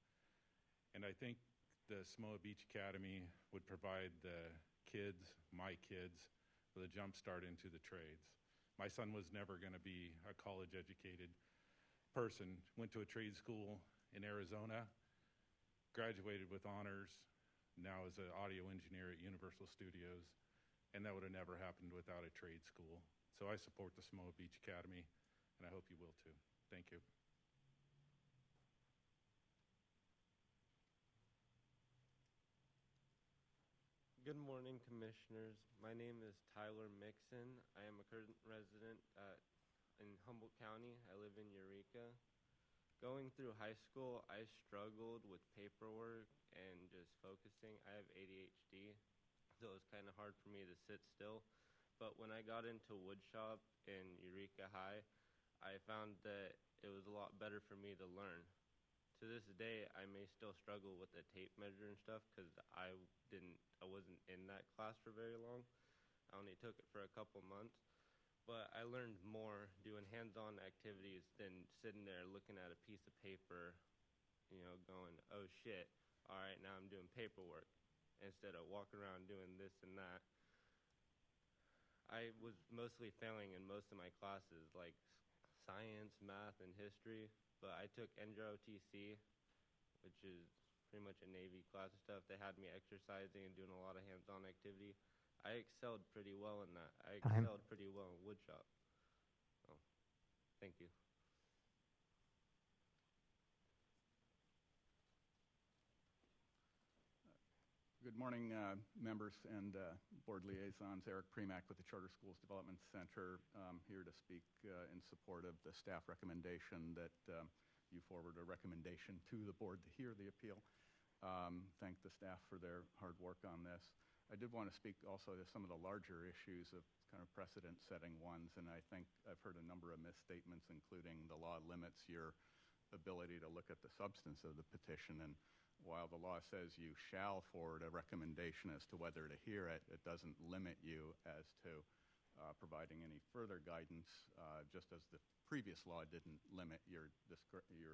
And I think the Samoa Beach Academy would provide the kids, my kids, with a jump start into the trades. My son was never going to be a college-educated person. Went to a trade school in Arizona, graduated with honors, now is an audio engineer at Universal Studios, and that would have never happened without a trade school. So I support the Samoa Beach Academy, and I hope you will too. Thank you. Good morning, Commissioners. My name is Tyler Mixon. I am a current resident in Humboldt County. I live in Eureka. Going through high school, I struggled with paperwork and just focusing. I have ADHD. so it was kind of hard for me to sit still. But when I got into woodshop in Eureka High, I found that it was a lot better for me to learn. To this day, I may still struggle with the tape measure and stuff because I wasn't in that class for very long. I only took it for a couple months, but I learned more doing hands-on activities than sitting there looking at a piece of paper, going, oh shit, all right, now I'm doing paperwork, instead of walking around doing this and that. I was mostly failing in most of my classes, like science, math, and history, but I took NJROTC, which is pretty much a Navy class of stuff. They had me exercising and doing a lot of hands-on activity. I excelled pretty well in that. I excelled pretty well in woodshop. So, thank you. Good morning, members and board liaisons. Eric Premack with the Charter Schools Development Center, here to speak in support of the staff recommendation that you forward a recommendation to the board to hear the appeal. Thank the staff for their hard work on this. I did want to speak also to some of the larger issues of kind of precedent-setting ones, and I think I've heard a number of misstatements, including the law limits your ability to look at the substance of the petition. And while the law says you shall forward a recommendation as to whether to hear it, it doesn't limit you as to providing any further guidance, just as the previous law didn't limit your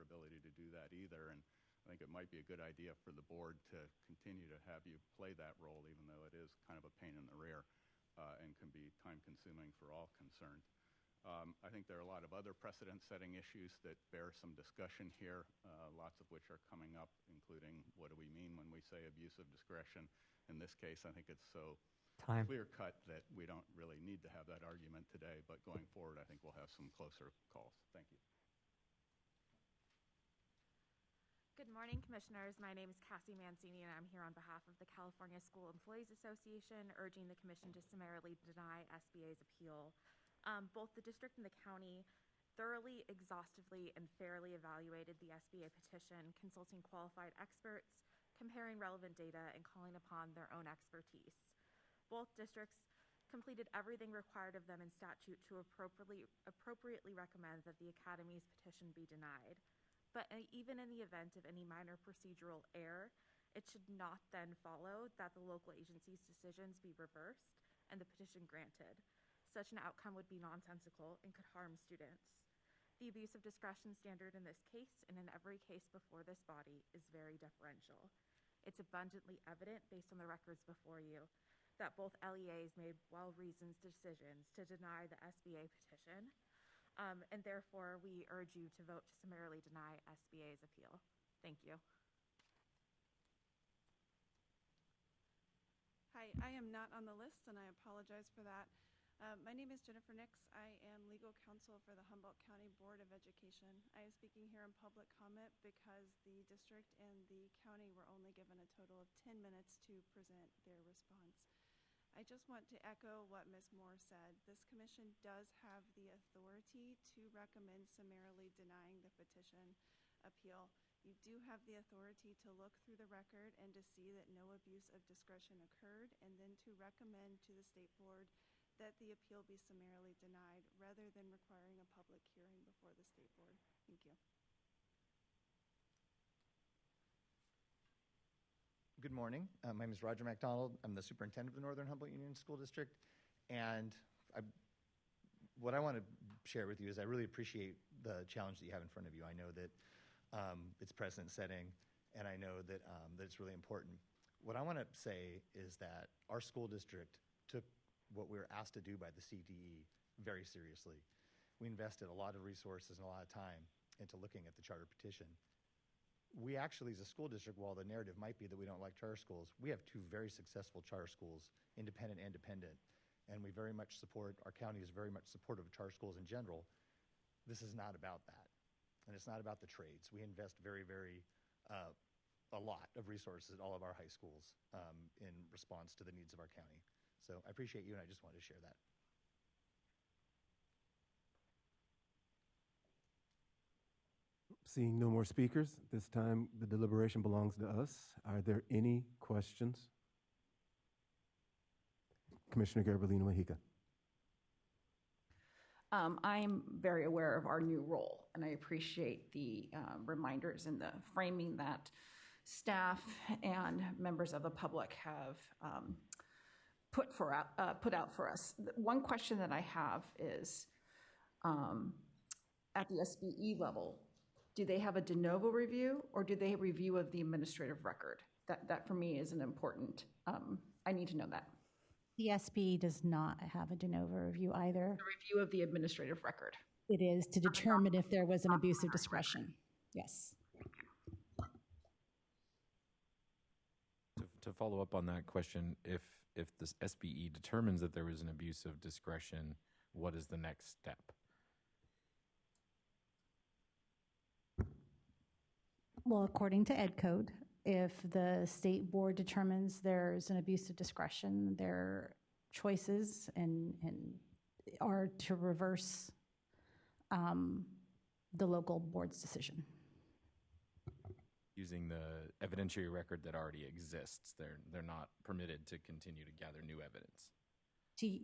ability to do that either. And I think it might be a good idea for the board to continue to have you play that role, even though it is kind of a pain in the rear and can be time-consuming for all concerned. I think there are a lot of other precedent-setting issues that bear some discussion here, lots of which are coming up, including what do we mean when we say abuse of discretion. In this case, I think it's so clear-cut that we don't really need to have that argument today, but going forward, I think we'll have some closer calls. Thank you. Good morning, Commissioners. My name is Cassie Mancini, and I'm here on behalf of the California School Employees Association, urging the Commission to summarily deny SBA's appeal. Both the district and the county thoroughly, exhaustively, and fairly evaluated the SBA petition, consulting qualified experts, comparing relevant data, and calling upon their own expertise. Both districts completed everything required of them in statute to appropriately recommend that the Academy's petition be denied. But even in the event of any minor procedural error, it should not then follow that the local agency's decisions be reversed and the petition granted. Such an outcome would be nonsensical and could harm students. The abuse of discretion standard in this case and in every case before this body is very deferential. It's abundantly evident, based on the records before you, that both LEAs made well-reasoned decisions to deny the SBA petition, and therefore we urge you to vote to summarily deny SBA's appeal. Thank you. Hi, I am not on the list, and I apologize for that. My name is Jennifer Nix. I am legal counsel for the Humboldt County Board of Education. I am speaking here in public comment because the district and the county were only given a total of 10 minutes to present their response. I just want to echo what Ms. Moore said. This commission does have the authority to recommend summarily denying the petition appeal. You do have the authority to look through the record and to see that no abuse of discretion occurred, and then to recommend to the state board that the appeal be summarily denied rather than requiring a public hearing before the state board. Thank you. Good morning. My name is Roger McDonald. I'm the superintendent of the Northern Humboldt Union School District. And what I want to share with you is I really appreciate the challenge that you have in front of you. I know that it's precedent setting, and I know that, that it's really important. What I want to say is that our school district took what we were asked to do by the CDE very seriously. We invested a lot of resources and a lot of time into looking at the charter petition. We actually, as a school district, while the narrative might be that we don't like charter schools, we have two very successful charter schools, independent and dependent, and we very much support, our county is very much supportive of charter schools in general. This is not about that, and it's not about the trades. We invest a lot of resources at all of our high schools in response to the needs of our county. So I appreciate you, and I just wanted to share that. Seeing no more speakers, this time the deliberation belongs to us. Are there any questions? Commissioner Gabrielina Mahica. I'm very aware of our new role, and I appreciate the reminders and the framing that staff and members of the public have put out for us. One question that I have is, at the SBE level, do they have a de novo review, or do they have a review of the administrative record? That for me is an important, I need to know that. The SB does not have a de novo review either. A review of the administrative record. It is to determine if there was an abuse of discretion. Yes. To follow up on that question, if the SBE determines that there was an abuse of discretion, what is the next step? Well, according to Ed Code, if the state board determines there's an abuse of discretion, their choices and are to reverse the local board's decision. Using the evidentiary record that already exists, they're not permitted to continue to gather new evidence.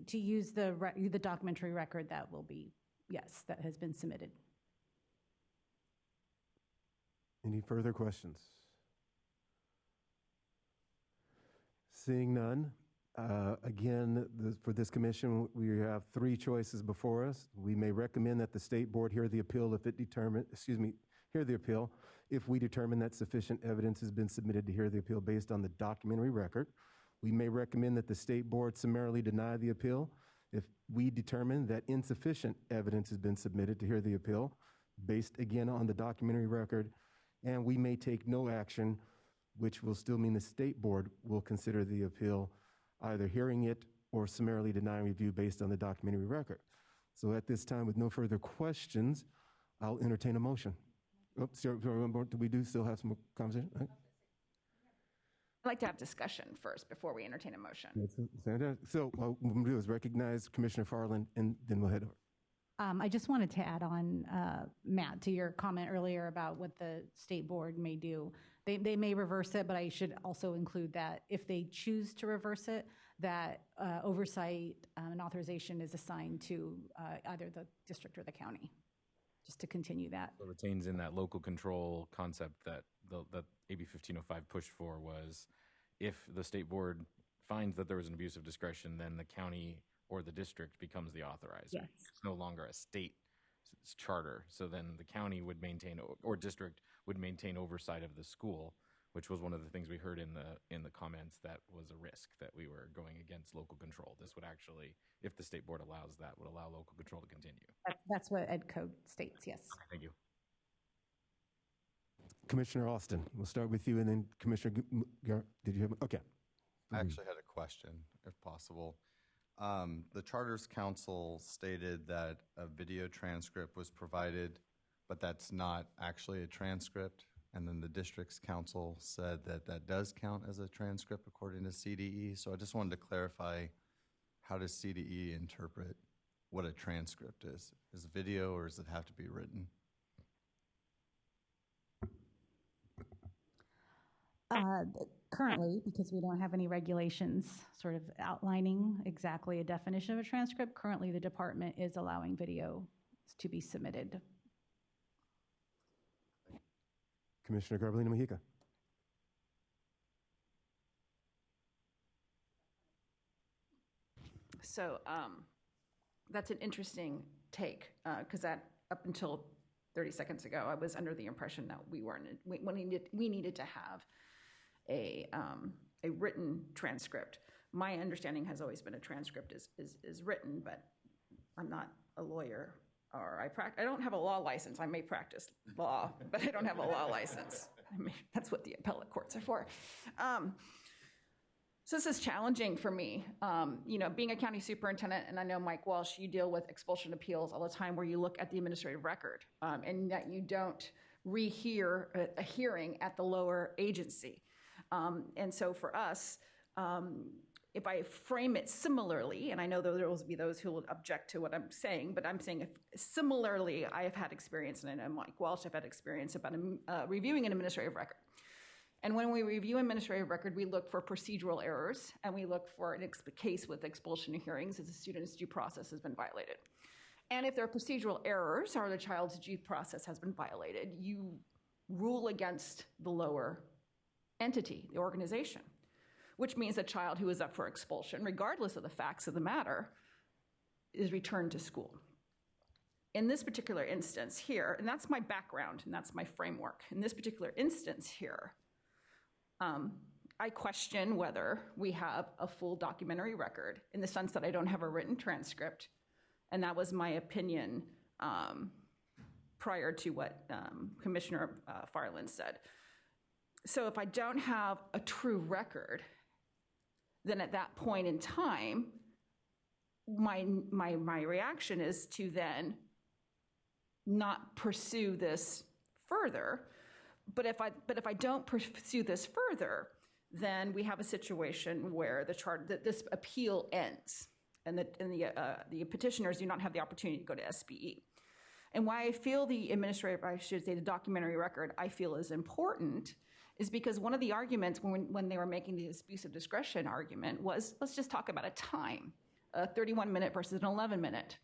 To use the documentary record that will be, yes, that has been submitted. Any further questions? Seeing none, again, for this commission, we have three choices before us. We may recommend that the state board hear the appeal if it hear the appeal if we determine that sufficient evidence has been submitted to hear the appeal based on the documentary record. We may recommend that the state board summarily deny the appeal if we determine that insufficient evidence has been submitted to hear the appeal based, again, on the documentary record. And we may take no action, which will still mean the state board will consider the appeal, either hearing it or summarily denying review based on the documentary record. So at this time, with no further questions, I'll entertain a motion. Oops, sorry, do we still have some more conversation? Right. I'd like to have discussion first before we entertain a motion. So what we'll do is recognize Commissioner Farland, and then we'll head over. I just wanted to add on, Matt, to your comment earlier about what the state board may do. They may reverse it, but I should also include that if they choose to reverse it, that oversight and authorization is assigned to either the district or the county, just to continue that. So it retains in that local control concept that the AB 1505 pushed for was if the state board finds that there was an abuse of discretion, then the county or the district becomes the authorizer. Yes. It's no longer a state charter. So then the county would maintain, or district would maintain oversight of the school, which was one of the things we heard in the comments that was a risk, that we were going against local control. This would actually, if the state board allows that, would allow local control to continue. That's what Ed Code states, yes. Okay, thank you. Commissioner Austin, we'll start with you, and then Commissioner, did you have, okay. I actually had a question, if possible. The Charters Council stated that a video transcript was provided, but that's not actually a transcript. And then the district's council said that that does count as a transcript according to CDE. So I just wanted to clarify, how does CDE interpret what a transcript is? Is it video, or does it have to be written? Currently, because we don't have any regulations sort of outlining exactly a definition of a transcript, currently the department is allowing video to be submitted. Commissioner Gabrielina Mahica. So that's an interesting take, because that up until 30 seconds ago, I was under the impression that we needed to have a written transcript. My understanding has always been a transcript is written, but I'm not a lawyer, or I don't have a law license. I may practice law, but I don't have a law license. That's what the appellate courts are for. So this is challenging for me. Being a county superintendent, and I know, Mike Walsh, you deal with expulsion appeals all the time, where you look at the administrative record and that you don't rehear a hearing at the lower agency. And so for us, if I frame it similarly, and I know there will be those who will object to what I'm saying, but I'm saying if similarly, I have had experience, and I know Mike Walsh have had experience about reviewing an administrative record. And when we review administrative record, we look for procedural errors, and we look for a case with expulsion hearings as the student's due process has been violated. And if there are procedural errors or the child's due process has been violated, you rule against the lower entity, the organization, which means a child who is up for expulsion, regardless of the facts of the matter, is returned to school. In this particular instance here, and that's my background and that's my framework, in this particular instance here, I question whether we have a full documentary record in the sense that I don't have a written transcript, and that was my opinion prior to what Commissioner Farland said. So if I don't have a true record, then at that point in time, my reaction is to then not pursue this further. But if I don't pursue this further, then we have a situation where this appeal ends, and the petitioners do not have the opportunity to go to SBE. And why I feel the documentary record I feel is important is because one of the arguments when they were making the abuse of discretion argument was, let's just talk about a time, a 31-minute versus an 11-minute.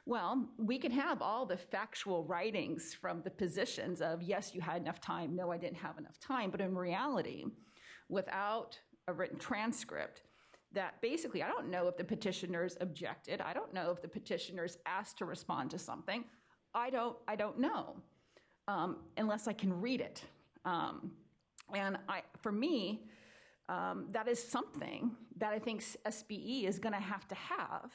Well, we can have all the factual writings from the positions of, yes, you had enough time, no, I didn't have enough time, but in reality, without a written transcript, that basically, I don't know if the petitioners objected, I don't know if the petitioners asked to respond to something, I don't know, unless I can read it. And for me, that is something that I think SBE is going to have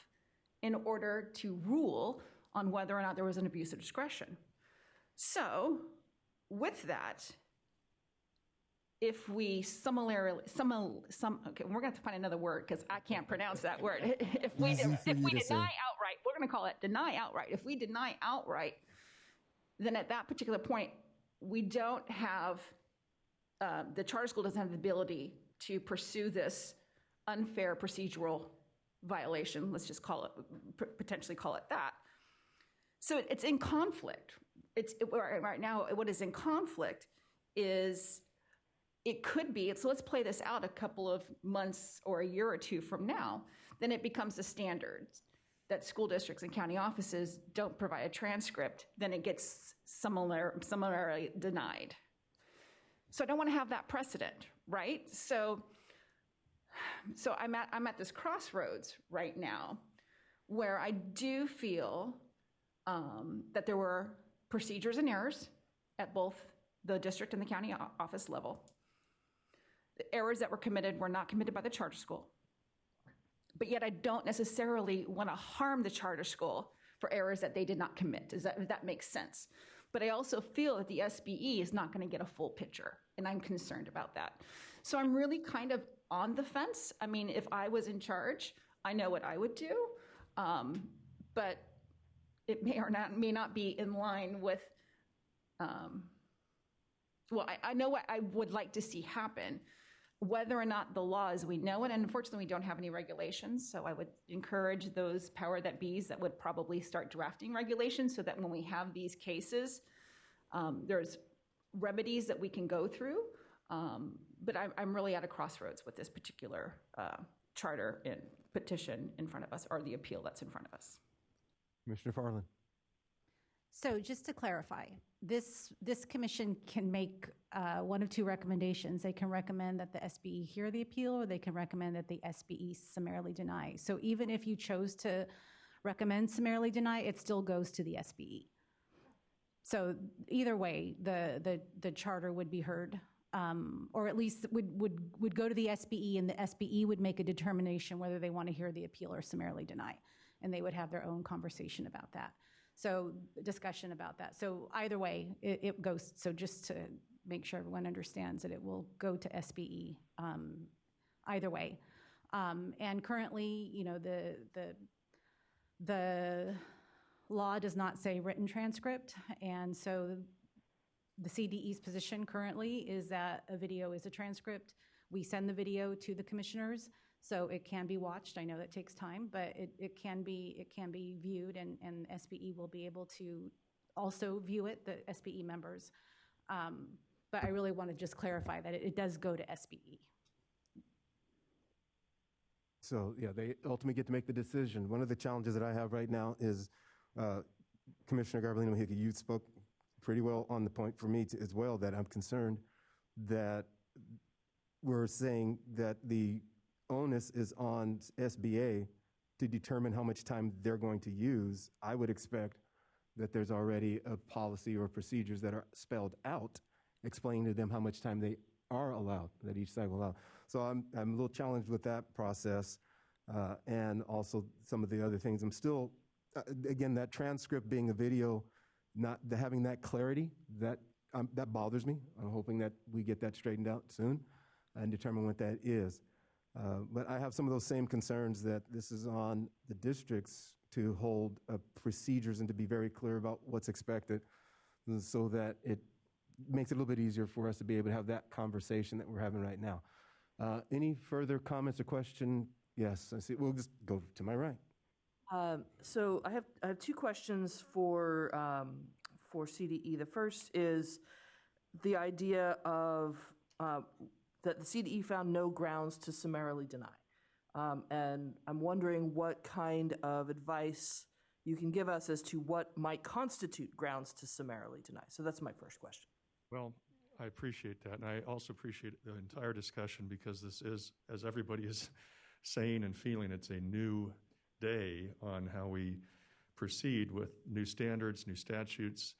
in order to rule on whether or not there was an abuse of discretion. So, with that, if we okay, we're going to have to find another word because I can't pronounce that word. If we deny outright, we're going to call it deny outright. If we deny outright, then at that particular point, we don't have, the charter school doesn't have the ability to pursue this unfair procedural violation, let's just potentially call it that. So it's in conflict. Right now, what is in conflict is it could be, so let's play this out a couple of months or a year or two from now, then it becomes a standard that school districts and county offices don't provide a transcript, then it gets similarly denied. So I don't want to have that precedent, right? So I'm at this crossroads right now where I do feel that there were procedures and errors at both the district and the county office level. The errors that were committed were not committed by the charter school. But yet I don't necessarily want to harm the charter school for errors that they did not commit. If that makes sense? But I also feel that the SBE is not going to get a full picture, and I'm concerned about that. So I'm really kind of on the fence. I mean, if I was in charge, I know what I would do, but it may not be in line with, I know what I would like to see happen. Whether or not the law as we know it, and unfortunately we don't have any regulations, so I would encourage those power that bees that would probably start drafting regulations so that when we have these cases, there's remedies that we can go through. But I'm really at a crossroads with this particular charter and petition in front of us, or the appeal that's in front of us. Commissioner Farland. So just to clarify, this commission can make one of two recommendations. They can recommend that the SBE hear the appeal, or they can recommend that the SBE summarily deny. So even if you chose to recommend summarily deny, it still goes to the SBE. So either way, the charter would be heard, or at least would go to the SBE, and the SBE would make a determination whether they want to hear the appeal or summarily deny, and they would have their own conversation about that. So discussion about that. So either way, it goes. So just to make sure everyone understands that it will go to SBE either way. And currently, you know, the law does not say written transcript, and so the CDE's position currently is that a video is a transcript. We send the video to the commissioners, so it can be watched. I know that takes time, but it can be viewed, and SBE will be able to also view it, the SBE members. But I really want to just clarify that it does go to SBE. So, yeah, they ultimately get to make the decision. One of the challenges that I have right now is, Commissioner Garbalino-Hickey, you spoke pretty well on the point for me as well, that I'm concerned that we're saying that the onus is on SBA to determine how much time they're going to use. I would expect that there's already a policy or procedures that are spelled out explaining to them how much time they are allowed, that each side will allow. So I'm a little challenged with that process, and also some of the other things. I'm still, again, that transcript being a video, not having that clarity, that bothers me. I'm hoping that we get that straightened out soon and determine what that is. But I have some of those same concerns that this is on the districts to hold procedures and to be very clear about what's expected, so that it makes it a little bit easier for us to be able to have that conversation that we're having right now. Any further comments or question? Yes, I see. We'll just go to my right. So I have two questions for CDE. The first is the idea of that the CDE found no grounds to summarily deny. And I'm wondering what kind of advice you can give us as to what might constitute grounds to summarily deny. So that's my first question. Well, I appreciate that. And I also appreciate the entire discussion, because this is, as everybody is saying and feeling, it's a new day on how we proceed with new standards, new statutes.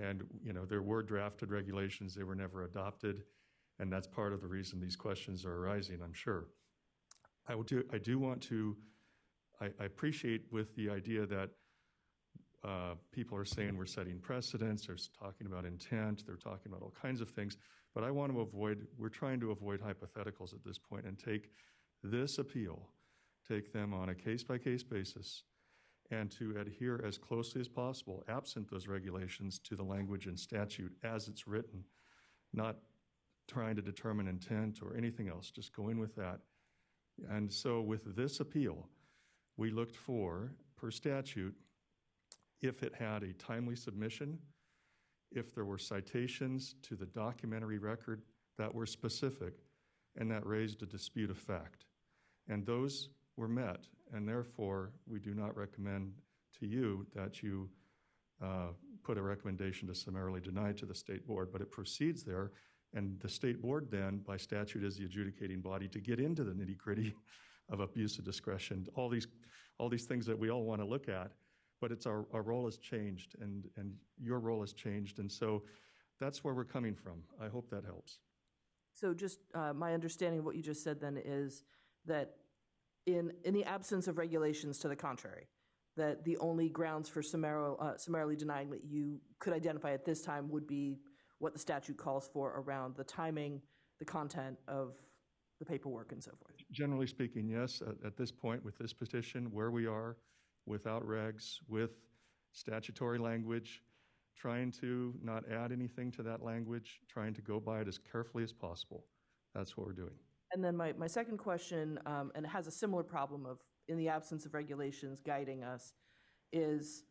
And, there were drafted regulations, they were never adopted. And that's part of the reason these questions are arising, I'm sure. I appreciate with the idea that people are saying we're setting precedents, they're talking about intent, they're talking about all kinds of things. But we're trying to avoid hypotheticals at this point and take this appeal, take them on a case-by-case basis, and to adhere as closely as possible, absent those regulations, to the language in statute as it's written, not trying to determine intent or anything else, just go in with that. And so with this appeal, we looked for, per statute, if it had a timely submission, if there were citations to the documentary record that were specific and that raised a dispute of fact. And those were met, and therefore we do not recommend to you that you put a recommendation to summarily deny to the state board, but it proceeds there, and the state board then, by statute, is the adjudicating body to get into the nitty-gritty of abuse of discretion, all these things that we all want to look at. But it's our role has changed, and your role has changed, and so that's where we're coming from. I hope that helps. So just my understanding of what you just said then is that in the absence of regulations to the contrary, that the only grounds for summarily denying that you could identify at this time would be what the statute calls for around the timing, the content of the paperwork, and so forth. Generally speaking, yes. At this point, with this petition, where we are, without regs, with statutory language, trying to not add anything to that language, trying to go by it as carefully as possible. That's what we're doing. And then my second question, and it has a similar problem of, in the absence of regulations guiding us, is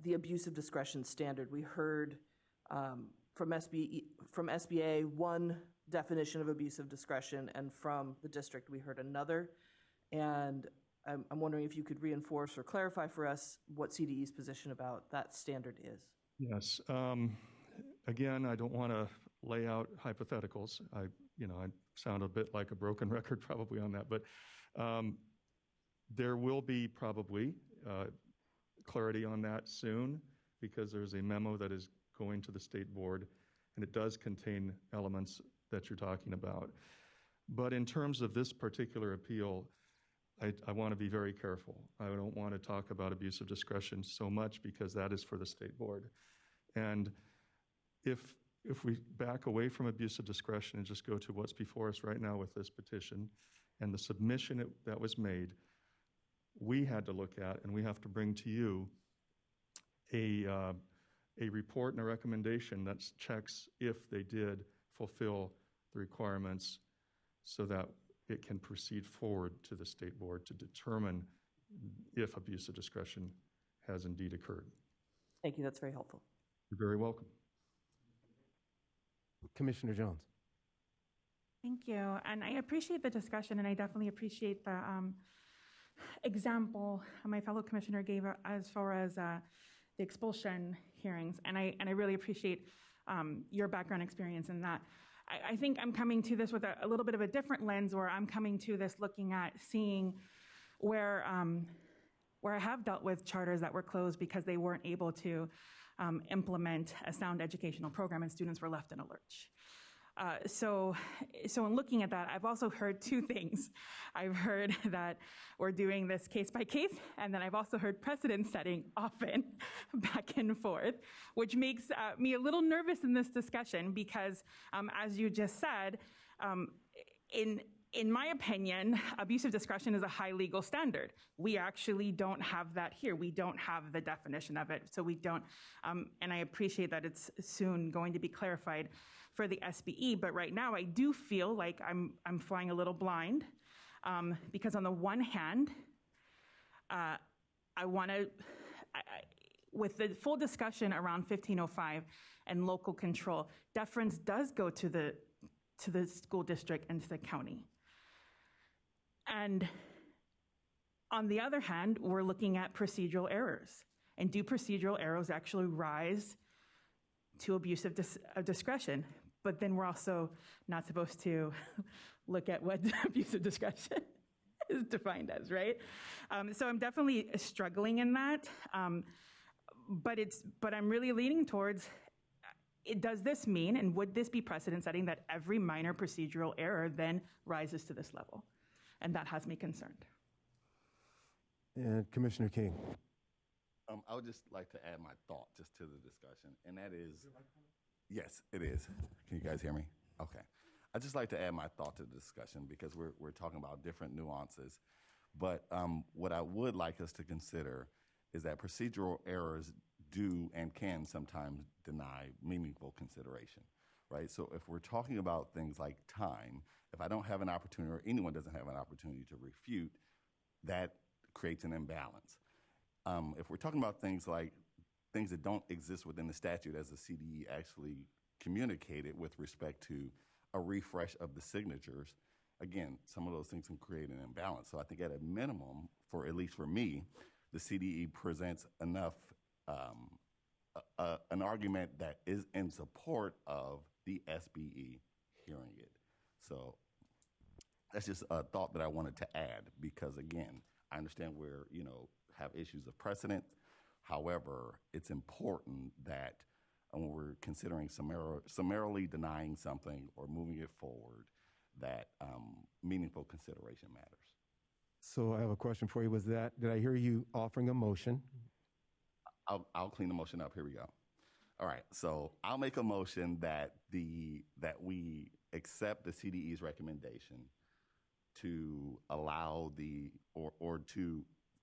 the abuse of discretion standard. We heard from SBA one definition of abuse of discretion, and from the district we heard another. And I'm wondering if you could reinforce or clarify for us what CDE's position about that standard is. Yes. Again, I don't want to lay out hypotheticals. I sound a bit like a broken record probably on that, but there will be probably clarity on that soon, because there's a memo that is going to the state board, and it does contain elements that you're talking about. But in terms of this particular appeal, I want to be very careful. I don't want to talk about abuse of discretion so much, because that is for the state board. And if we back away from abuse of discretion and just go to what's before us right now with this petition and the submission that was made, we had to look at, and we have to bring to you a report and a recommendation that checks if they did fulfill the requirements, so that it can proceed forward to the state board to determine if abuse of discretion has indeed occurred. Thank you. That's very helpful. You're very welcome. Commissioner Jones. Thank you. And I appreciate the discussion, and I definitely appreciate the example my fellow commissioner gave as far as the expulsion hearings. And I really appreciate your background experience in that. I think I'm coming to this with a little bit of a different lens, or I'm coming to this looking at seeing where I have dealt with charters that were closed because they weren't able to implement a sound educational program and students were left in a lurch. So in looking at that, I've also heard two things. I've heard that we're doing this case by case, and then I've also heard precedent setting often back and forth, which makes me a little nervous in this discussion because, as you just said, in my opinion, abusive discretion is a high legal standard. We actually don't have that here. We don't have the definition of it, so we don't, and I appreciate that it's soon going to be clarified for the SBE, but right now I do feel like I'm flying a little blind because on the one hand, I want to, with the full discussion around 1505 and local control, deference does go to the school district and to the county. And on the other hand, we're looking at procedural errors. And do procedural errors actually rise to abusive discretion? But then we're also not supposed to look at what abusive discretion is defined as, right? So I'm definitely struggling in that. But I'm really leaning towards, does this mean, and would this be precedent setting that every minor procedural error then rises to this level? And that has me concerned. And Commissioner King. I would just like to add my thought just to the discussion, and that is, yes, it is. Can you guys hear me? Okay. I'd just like to add my thought to the discussion because we're talking about different nuances. But what I would like us to consider is that procedural errors do and can sometimes deny meaningful consideration, right? So if we're talking about things like time, if I don't have an opportunity or anyone doesn't have an opportunity to refute, that creates an imbalance. If we're talking about things like things that don't exist within the statute as the CDE actually communicated with respect to a refresh of the signatures, again, some of those things can create an imbalance. So I think at a minimum, for at least for me, the CDE presents enough, an argument that is in support of the SBE hearing it. So that's just a thought that I wanted to add because, again, I understand we're, have issues of precedent. However, it's important that when we're considering summarily denying something or moving it forward, that meaningful consideration matters. So I have a question for you. Did I hear you offering a motion? I'll clean the motion up. Here we go. All right. So I'll make a motion that we accept the CDE's recommendation to allow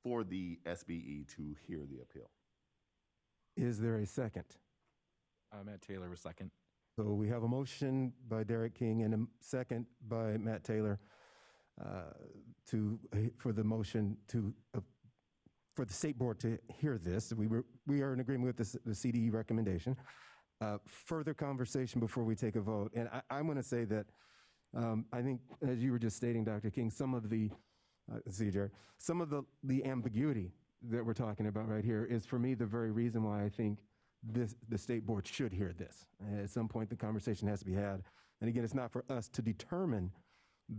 for the SBE to hear the appeal. Is there a second? Matt Taylor was second. So we have a motion by Derek King and a second by Matt Taylor for the motion for the state board to hear this. We are in agreement with the CDE recommendation. Further conversation before we take a vote. And I'm going to say that I think, as you were just stating, Dr. King, some of the ambiguity that we're talking about right here is, for me, the very reason why I think the state board should hear this. At some point, the conversation has to be had. And again, it's not for us to determine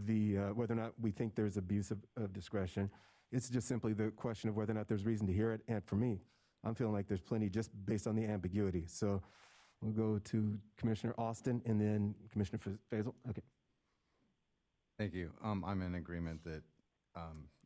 whether or not we think there's abuse of discretion. It's just simply the question of whether or not there's reason to hear it. And for me, I'm feeling like there's plenty just based on the ambiguity. So we'll go to Commissioner Austin and then Commissioner Faisal. Okay. Thank you. I'm in agreement that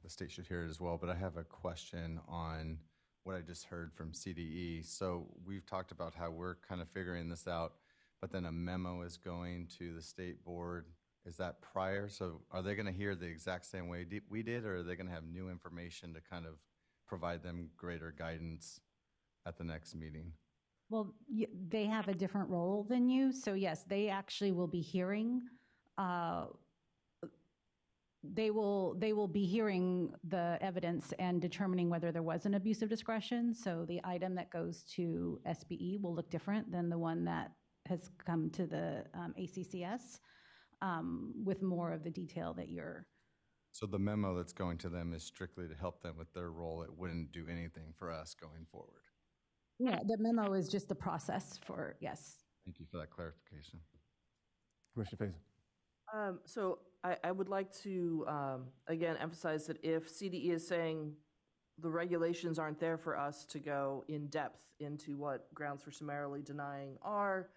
the state should hear it as well, but I have a question on what I just heard from CDE. So we've talked about how we're kind of figuring this out, but then a memo is going to the state board. Is that prior? So are they going to hear the exact same way we did, or are they going to have new information to kind of provide them greater guidance at the next meeting? Well, they have a different role than you. So yes, they actually will be hearing they will be hearing the evidence and determining whether there was an abuse of discretion. So the item that goes to SBE will look different than the one that has come to the ACCS with more of the detail that you're. So the memo that's going to them is strictly to help them with their role. It wouldn't do anything for us going forward. Yeah, the memo is just the process for, yes. Thank you for that clarification. Commissioner Faison. So I would like to, again, emphasize that if CDE is saying the regulations aren't there for us to go in depth into what grounds for summarily denying are,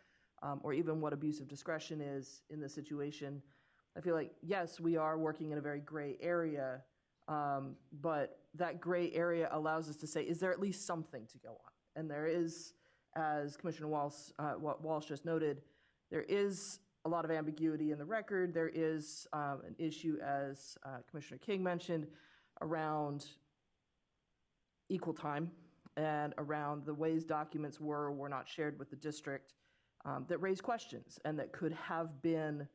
or even what abuse of discretion is in this situation, I feel like, yes, we are working in a very gray area, but that gray area allows us to say, is there at least something to go on? And there is, as Commissioner Walsh just noted, there is a lot of ambiguity in the record. There is an issue, as Commissioner King mentioned, around equal time and around the ways documents were or were not shared with the district that raise questions and that could have been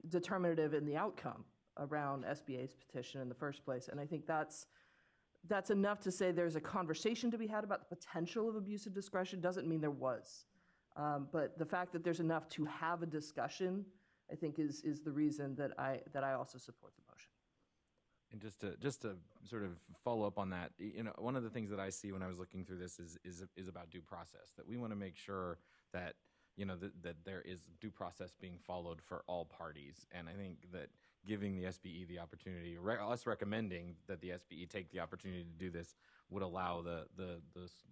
determinative in the outcome around SBA's petition in the first place. And I think that's enough to say there's a conversation to be had about the potential of abuse of discretion. Doesn't mean there was. But the fact that there's enough to have a discussion, I think, is the reason that I also support the motion. And just to sort of follow up on that, one of the things that I see when I was looking through this is about due process. That we want to make sure that that there is due process being followed for all parties. And I think that giving the SBE the opportunity, us recommending that the SBE take the opportunity to do this, would allow the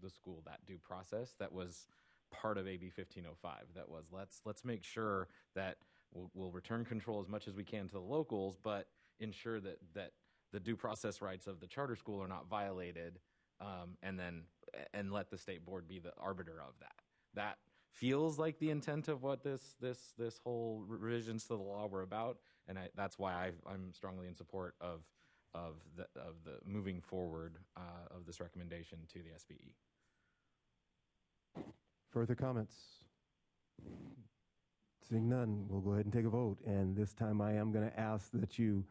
school that due process that was part of AB 1505. That was let's make sure that we'll return control as much as we can to the locals, but ensure that the due process rights of the charter school are not violated, and let the state board be the arbiter of that. That feels like the intent of what this whole revisions to the law were about, and that's why I'm strongly in support of the moving forward of this recommendation to the SBE. Further comments? Seeing none, we'll go ahead and take a vote. And this time I am going to ask that you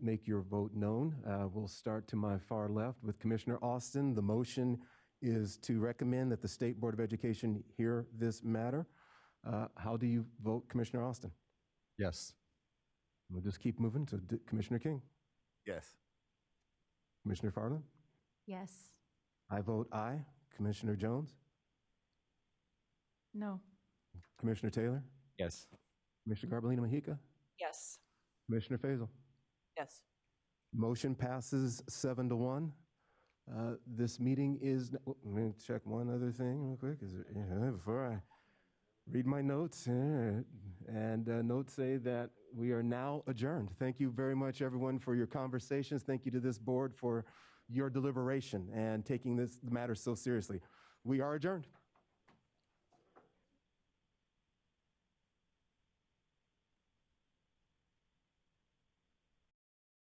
make your vote known. We'll start to my far left with Commissioner Austin. The motion is to recommend that the State Board of Education hear this matter. How do you vote, Commissioner Austin? Yes. We'll just keep moving. So Commissioner King? Yes. Commissioner Farland? Yes. I vote aye. Commissioner Jones? No. Commissioner Taylor? Yes. Commissioner Garbalina Mahica? Yes. Commissioner Faisal? Yes. Motion passes 7-1. This meeting is. Let me check one other thing real quick. Before I read my notes, and notes say that we are now adjourned. Thank you very much, everyone, for your conversations. Thank you to this board for your deliberation and taking this matter so seriously. We are adjourned.